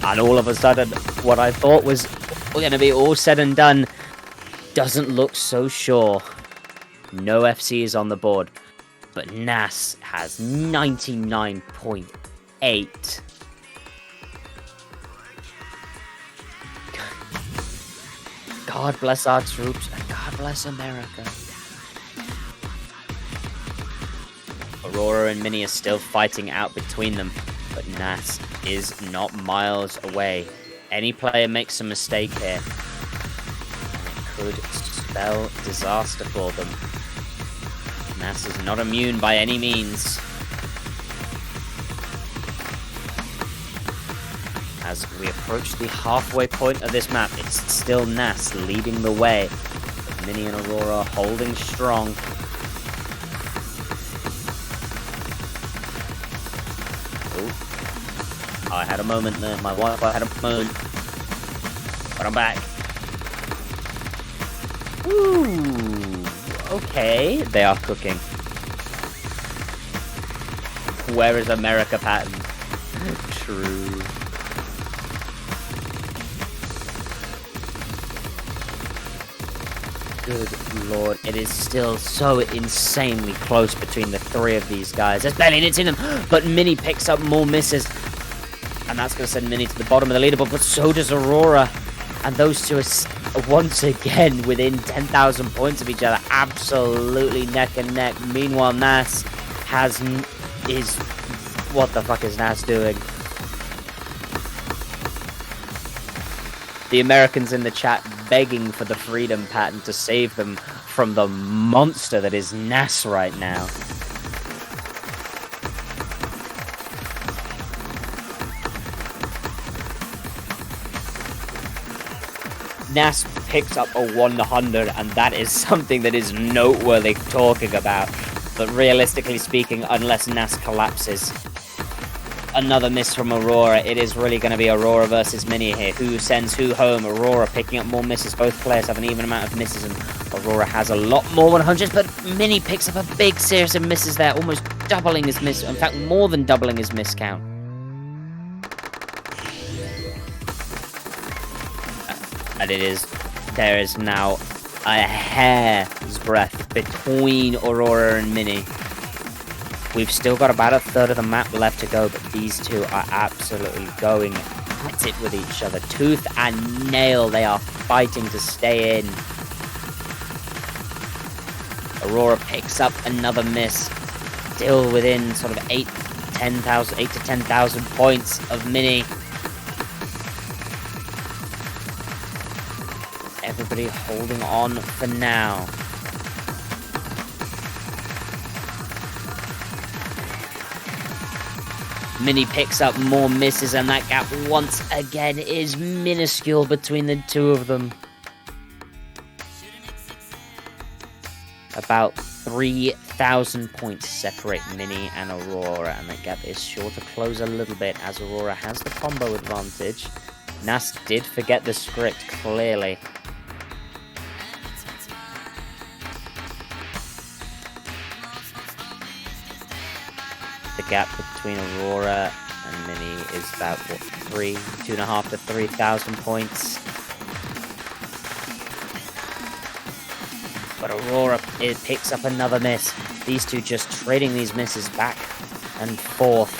and all of a sudden, what I thought was gonna be all said and done doesn't look so sure. No FC is on the board, but NAS has 99.8. God bless our troops, and God bless America. Aurora and Minnie are still fighting out between them, but NAS is not miles away. Any player makes a mistake here, and it could spell disaster for them. NAS is not immune by any means. As we approach the halfway point of this map, it's still NAS leading the way. Minnie and Aurora holding strong. Oh, I had a moment there. My wife, I had a moment. But I'm back. Ooh, okay. They are cooking. Where is America pattern? True. Good lord, it is still so insanely close between the 3 of these guys. There's barely anything in them, but Minnie picks up more misses. And that's going to send Minnie to the bottom of the leaderboard, but so does Aurora. And those 2 are once again within 10,000 points of each other. Absolutely neck and neck. Meanwhile, NAS What the fuck is Nas doing? The Americans in the chat begging for the freedom pattern to save them from the monster that is Nas right now. Nas picks up a 100, and that is something that is noteworthy talking about. But realistically speaking, unless Nas collapses, another miss from Aurora. It is really going to be Aurora versus Mini here. Who sends who home? Aurora picking up more misses. Both players have an even amount of misses, and Aurora has a lot more 100s, but Mini picks up a big series of misses there, almost doubling his miss. In fact, more than doubling his miss count. And there is now a hair's breadth between Aurora and Mini. We've still got about a third of the map left to go, but these two are absolutely going at it with each other. Tooth and nail, they are fighting to stay in. Aurora picks up another miss, still within sort of 8 to 10,000 points of Mini. Everybody holding on for now. Mini picks up more misses, and that gap once again is minuscule between the two of them. About 3,000 points separate Mini and Aurora, and that gap is sure to close a little bit as Aurora has the combo advantage. Nas did forget the script, clearly. The gap between Aurora and Mini is about, what, 2.5 to 3,000 points. But Aurora, it picks up another miss. These two just trading these misses back and forth.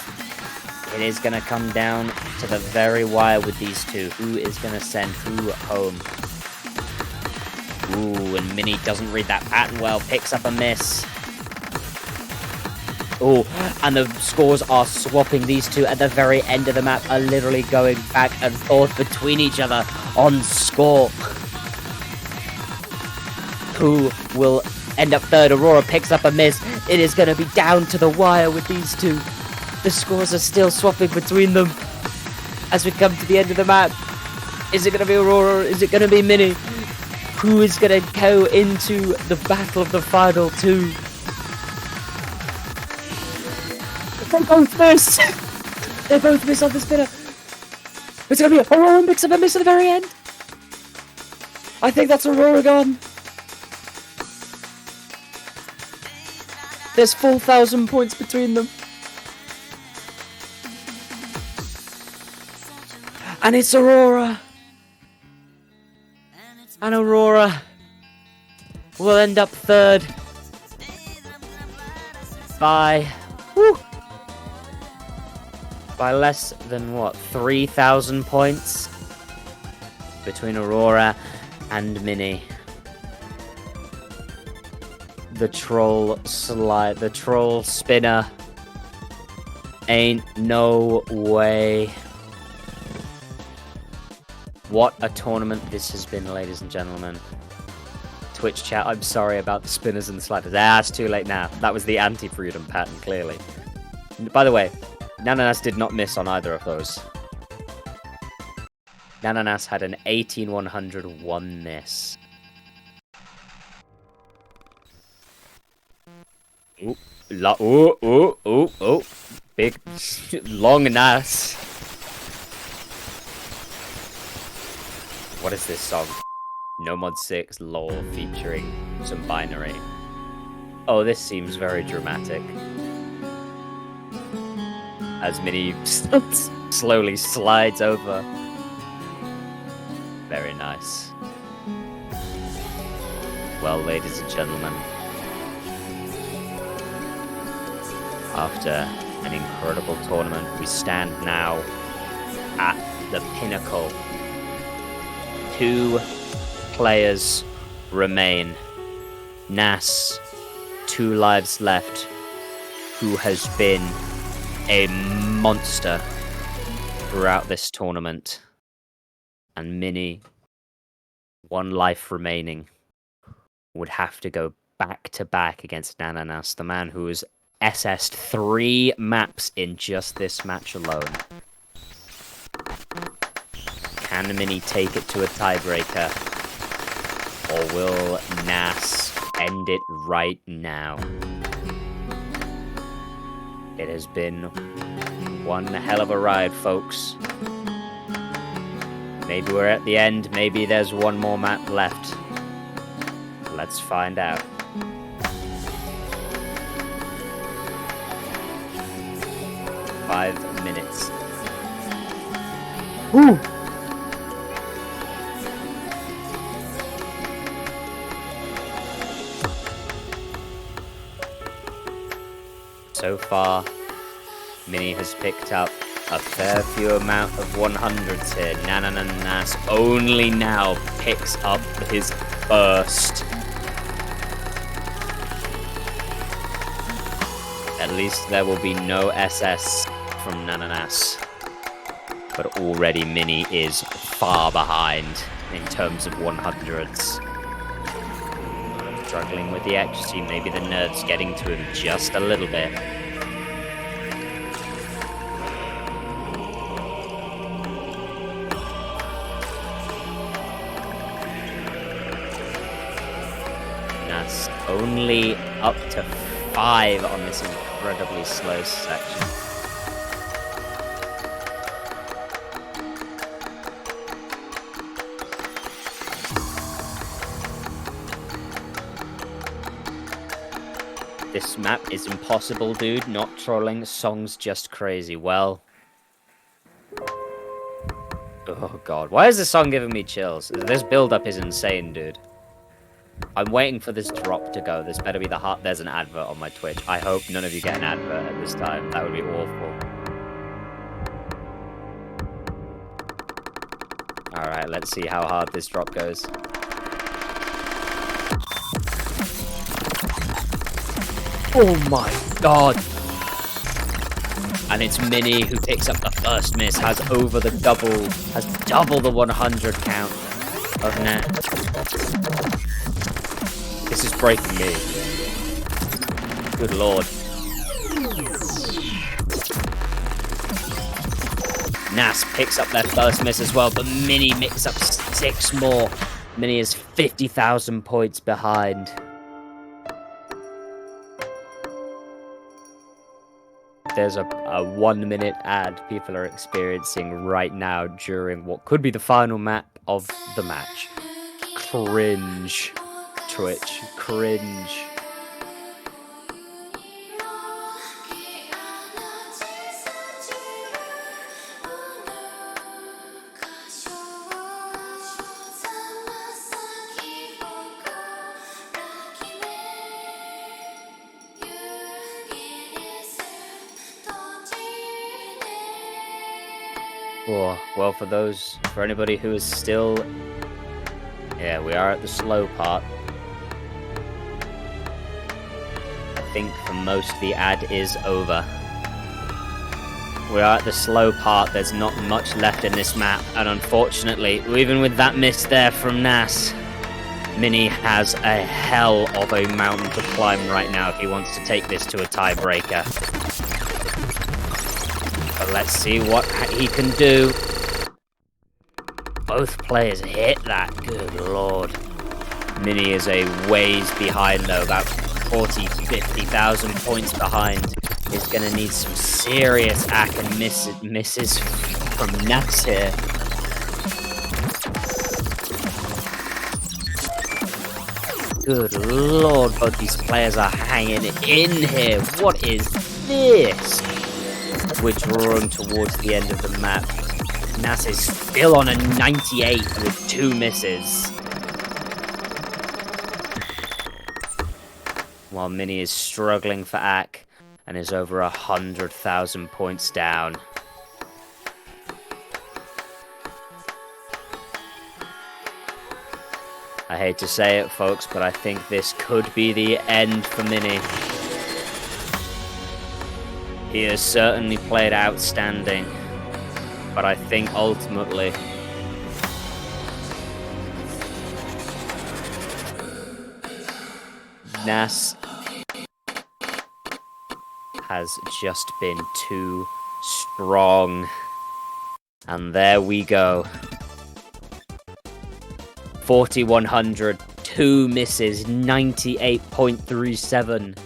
It is going to come down to the very wire with these two. Who is going to send who home? Ooh, and Mini doesn't read that pattern well. Picks up a miss. Oh, and the scores are swapping. These two at the very end of the map are literally going back and forth between each other on score. Who will end up third? Aurora picks up a miss. It is going to be down to the wire with these two. The scores are still swapping between them as we come to the end of the map. Is it going to be Aurora or is it going to be Mini? Who is going to go into the battle of the final two? They both miss. They both miss on the spinner. It's going to be Aurora picks up a miss at the very end. I think that's Aurora gone. There's 4,000 points between them. And it's Aurora. And Aurora will end up third by less than, what, 3,000 points between Aurora and Mini. The troll spinner. Ain't no way. What a tournament this has been, ladies and gentlemen. Twitch chat, I'm sorry about the spinners and the sliders. It's too late now. That was the anti-freedom pattern, clearly. By the way, Nananas did not miss on either of those. Nananas had an 18-101 miss. Ooh. Big, long Nas. What is this song? No Mod 6 lol featuring some binary. Oh, this seems very dramatic. As Mini slowly slides over. Very nice. Well, ladies and gentlemen, after an incredible tournament, we stand now at the pinnacle. 2 players remain. Nas, 2 lives left. who has been a monster throughout this tournament. And Mini, one life remaining, would have to go back-to-back against Nananas, the man who has SS'd 3 maps in just this match alone. Can Mini take it to a tiebreaker? Or will Nas end it right now? It has been one hell of a ride, folks. Maybe we're at the end, maybe there's one more map left. Let's find out. Five minutes. Woo! So far, Mini has picked up a fair few amount of 100s here. Nananas only now picks up his first. At least there will be no SS from Nananas. But already Mini is far behind in terms of 100s. Struggling with the accuracy, maybe the nerd's getting to him just a little bit. That's only up to 5 on this incredibly slow section. This map is impossible, dude. Not trolling. Song's just crazy. Well. Oh, God. Why is this song giving me chills? This build-up is insane, dude. I'm waiting for this drop to go. This better be the heart. There's an advert on my Twitch. I hope none of you get an advert at this time. That would be awful. Alright, let's see how hard this drop goes. Oh my god! And it's Mini who picks up the first miss, has double the 100 count of net. This is breaking me. Good lord. Nas picks up their first miss as well, but Mini picks up 6 more. Mini is 50,000 points behind. There's a 1-minute ad people are experiencing right now during what could be the final map of the match. Cringe. Twitch. Cringe. Oh, well, for anybody who is still... Yeah, we are at the slow part. I think for most the ad is over. We are at the slow part, there's not much left in this map, and unfortunately, even with that miss there from Nas, Mini has a hell of a mountain to climb right now if he wants to take this to a tiebreaker. But let's see what he can do. Both players hit that, good lord. Mini is a ways behind though, about 50,000 points behind. He's gonna need some serious ack and misses from Nas here. Good lord, both these players are hanging in here. What is this? We're drawing towards the end of the map. Nas is still on a 98 with 2 misses. While Mini is struggling for Ack and is over 100,000 points down. I hate to say it, folks, but I think this could be the end for Mini. He has certainly played outstanding, but I think ultimately Nas has just been too strong. And there we go. 4,100, 2 misses, 98.37.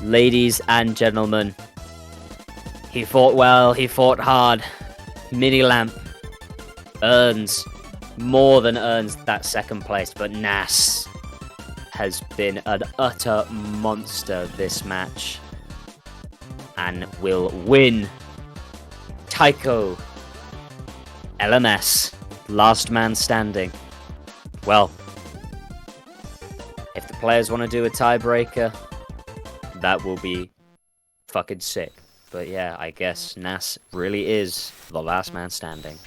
Ladies and gentlemen, he fought well, he fought hard. Mini Lamp more than earns that second place, but Nas has been an utter monster this match and will win Taiko LMS last man standing. Well, if the players want to do a tiebreaker, that will be fucking sick. But yeah, I guess Nas really is the last man standing.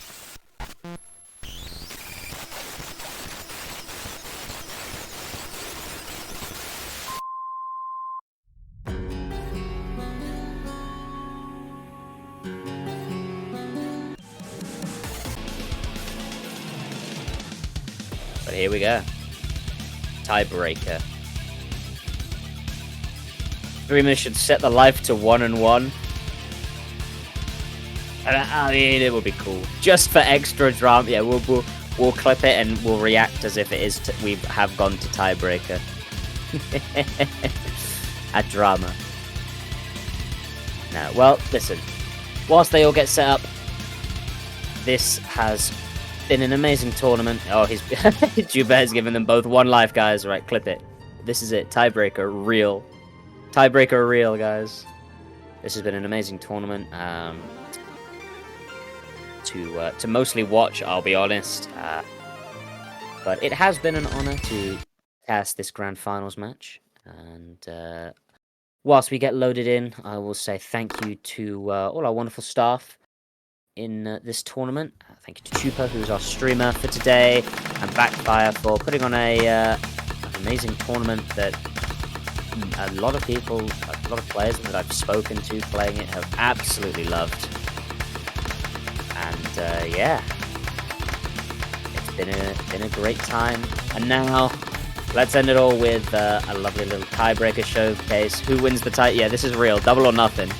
But here we go. Tiebreaker. Dreamer should set the life to 1-1. I mean, it would be cool. Just for extra drama. Yeah, we'll clip it and we'll react as if it is. We have gone to tiebreaker. A drama. No, well, listen. Whilst they all get set up, this has been an amazing tournament. Oh, Juba has given them both 1 life, guys. Right, clip it. This is it. Tiebreaker real. Tiebreaker real, guys. This has been an amazing tournament. To mostly watch, I'll be honest. But it has been an honor to cast this grand finals match. And whilst we get loaded in, I will say thank you to all our wonderful staff in this tournament. Thank you to Chupa, who's our streamer for today, and Backfire for putting on an amazing tournament that a lot of people, a lot of players that I've spoken to playing it have absolutely loved. And yeah, it's been a great time. And now, let's end it all with a lovely little tiebreaker showcase. Who wins the tie? Yeah, this is real. Double or nothing.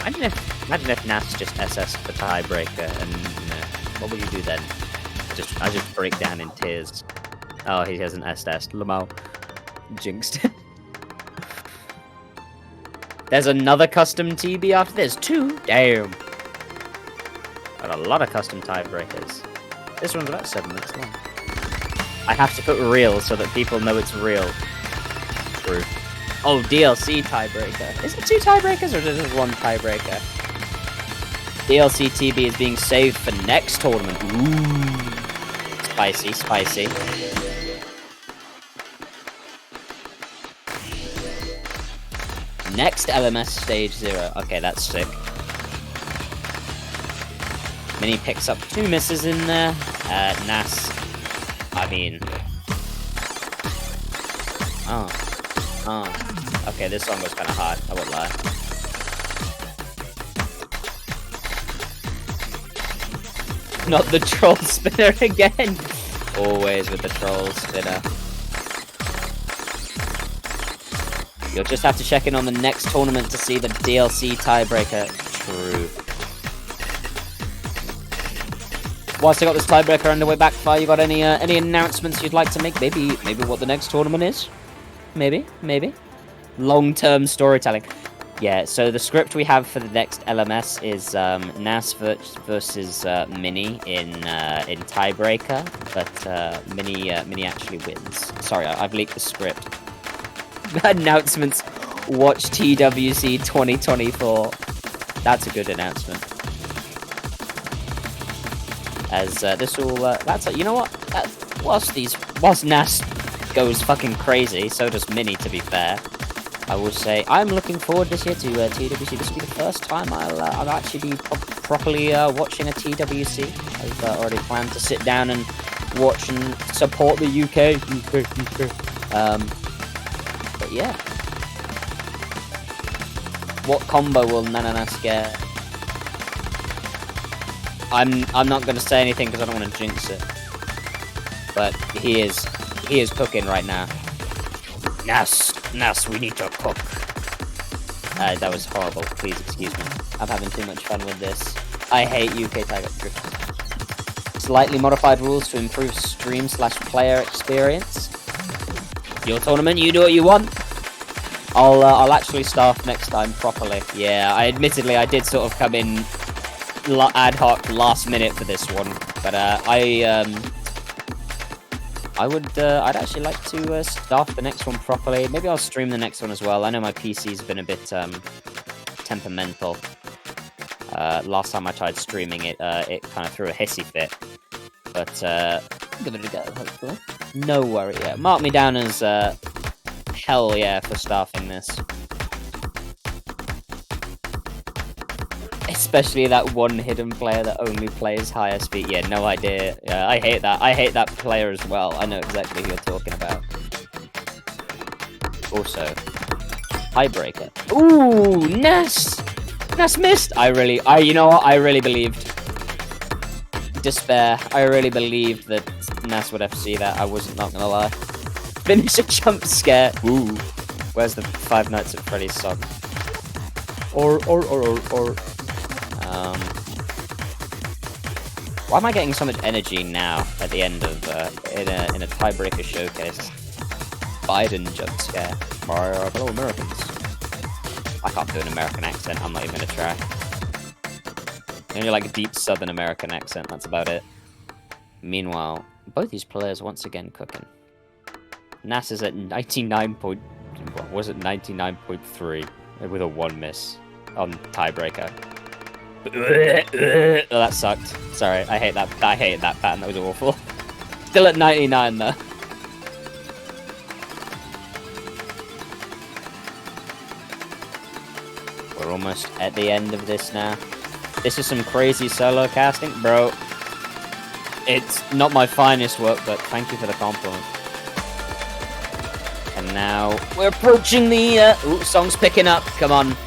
Imagine if Nas just SS the tiebreaker, and what would you do then? I just break down in tears. Oh, he hasn't SS. Lamau. Jinxed. There's another custom TB after this. 2? Damn. Got a lot of custom tiebreakers. This one's about 7 minutes long. I have to put real so that people know it's real. True. Oh, DLC tiebreaker. Is it 2 tiebreakers or is it just 1 tiebreaker? DLC TB is being saved for next tournament. Ooh. Spicy, spicy. Next LMS stage 0. Okay, that's sick. Mini picks up 2 misses in there. Nas. I mean. Oh. Okay, this song was kind of hard. I won't lie. Not the troll spinner again. Always with the troll spinner. You'll just have to check in on the next tournament to see the DLC tiebreaker. True. Whilst I got this tiebreaker underway, Backfire, you got any announcements you'd like to make? Maybe what the next tournament is? Maybe. Long-term storytelling. Yeah, so the script we have for the next LMS is Nas versus Mini in tiebreaker, but Mini actually wins. Sorry, I've leaked the script. Announcements. Watch TWC 2024. That's a good announcement. As this will, you know what? Whilst Nas goes fucking crazy, so does Mini. To be fair, I will say I'm looking forward this year to TWC. This will be the first time I'll actually be properly watching a TWC. I've already planned to sit down and watch and support the UK. But yeah, What combo will Nananas get? I'm not gonna say anything because I don't want to jinx it. But he is cooking right now. Nas, we need to cook. That was horrible. Please excuse me. I'm having too much fun with this. I hate UK Tiger Drift. Slightly modified rules to improve stream/player experience. Your tournament, you do what you want. I'll actually staff next time properly. Yeah, I did sort of come in ad hoc last minute for this one, but I'd actually like to staff the next one properly. Maybe I'll stream the next one as well. I know my PC's been a bit temperamental. Last time I tried streaming it, it kind of threw a hissy fit. But give it a go, hopefully. No worry. Yeah. Mark me down as hell yeah for staffing this. Especially that one hidden player that only plays higher speed. Yeah, no idea. Yeah, I hate that. I hate that player as well. I know exactly who you're talking about. Also, tiebreaker. Ooh, Ness! Ness missed! you know what? I really believed. Despair. I really believed that Ness would FC that. I wasn't, not gonna lie. Finish a jump scare. Ooh. Where's the Five Nights at Freddy's song? Or. Why am I getting so much energy now at the end of in a tiebreaker showcase? Biden jump scare. My fellow Americans. I can't do an American accent. I'm not even gonna try. Only like a deep Southern American accent. That's about it. Meanwhile, both these players once again cooking. Nas is at 99.3 with a 1 miss on tiebreaker. Oh, that sucked. Sorry, I hate that pattern. That was awful. Still at 99 though. We're almost at the end of this now. This is some crazy solo casting, bro. It's not my finest work, but thank you for the compliment. And now we're approaching the ooh, song's picking up. Come on,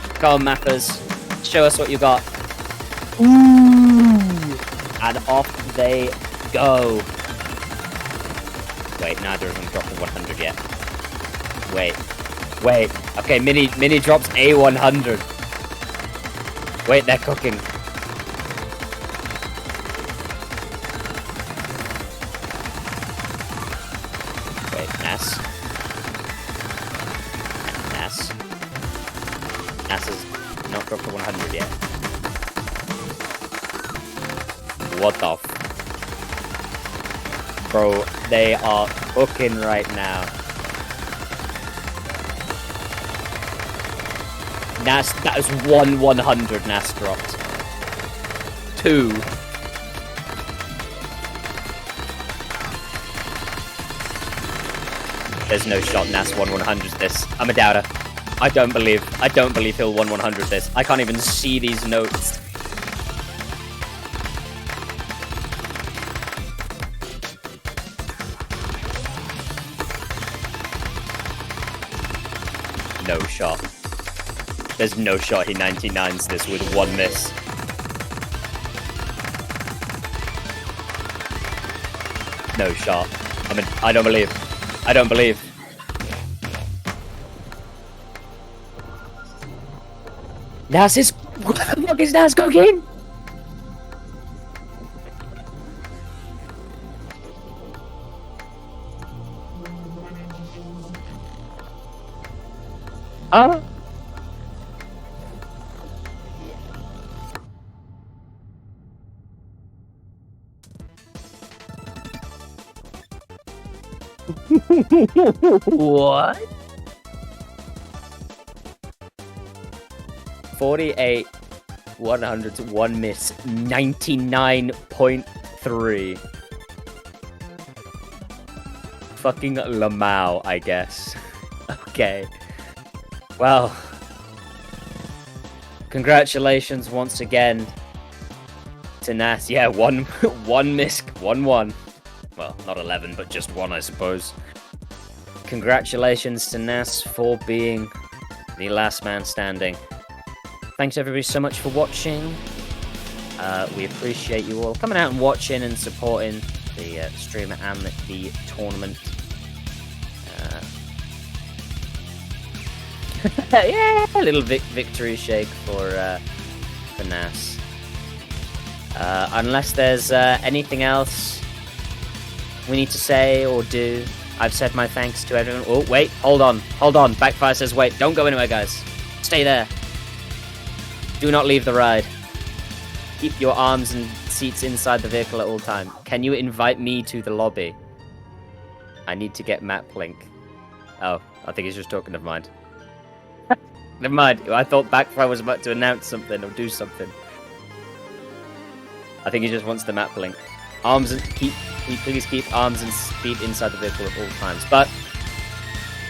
mappers. Show us what you got. Ooh! And off they go. Wait, neither of them dropped the 100 yet. Wait. Okay, Mini drops a 100. Wait, they're cooking. Wait, Nas has not dropped the 100 yet. What the f... Bro, they are cooking right now. Nas, that is 100 Nas dropped. 2. There's no shot Nas 100 this. I'm a doubter. I don't believe he'll 100 this. I can't even see these notes. No shot. There's no shot he 99s this with 1 miss. No shot. I don't believe. Nas is... What the fuck is Nas cooking? What? 48, 100 to 1 miss, 99.3. Fucking Lamau, I guess. Okay. Well, congratulations once again to Nas. Yeah, one miss, 1-1. Well, not 11, but just 1, I suppose. Congratulations to Nas for being the last man standing. thanks everybody so much for watching. We appreciate you all coming out and watching and supporting the stream and the tournament. Yeah, a little victory shake for Nas. Unless there's anything else we need to say or do, I've said my thanks to everyone. Oh, wait, hold on. Backfire says wait, don't go anywhere, guys. Stay there. Do not leave the ride. Keep your arms and seats inside the vehicle at all times. Can you invite me to the lobby? I need to get map link. Oh, I think he's just talking. Never mind. Never mind. I thought Backfire was about to announce something or do something. I think he just wants the map link. Arms and please keep arms and feet inside the vehicle at all times. But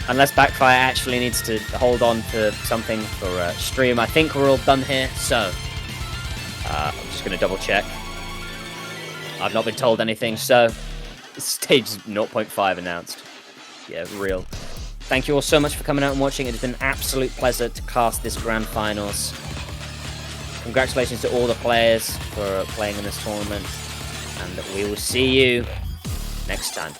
unless Backfire actually needs to hold on to something for stream, I think we're all done here. So I'm just going to double check. I've not been told anything, so stage 0.5 announced. Yeah, real. Thank you all so much for coming out and watching. It's been an absolute pleasure to cast this Grand Finals. Congratulations to all the players for playing in this tournament, and we will see you next time.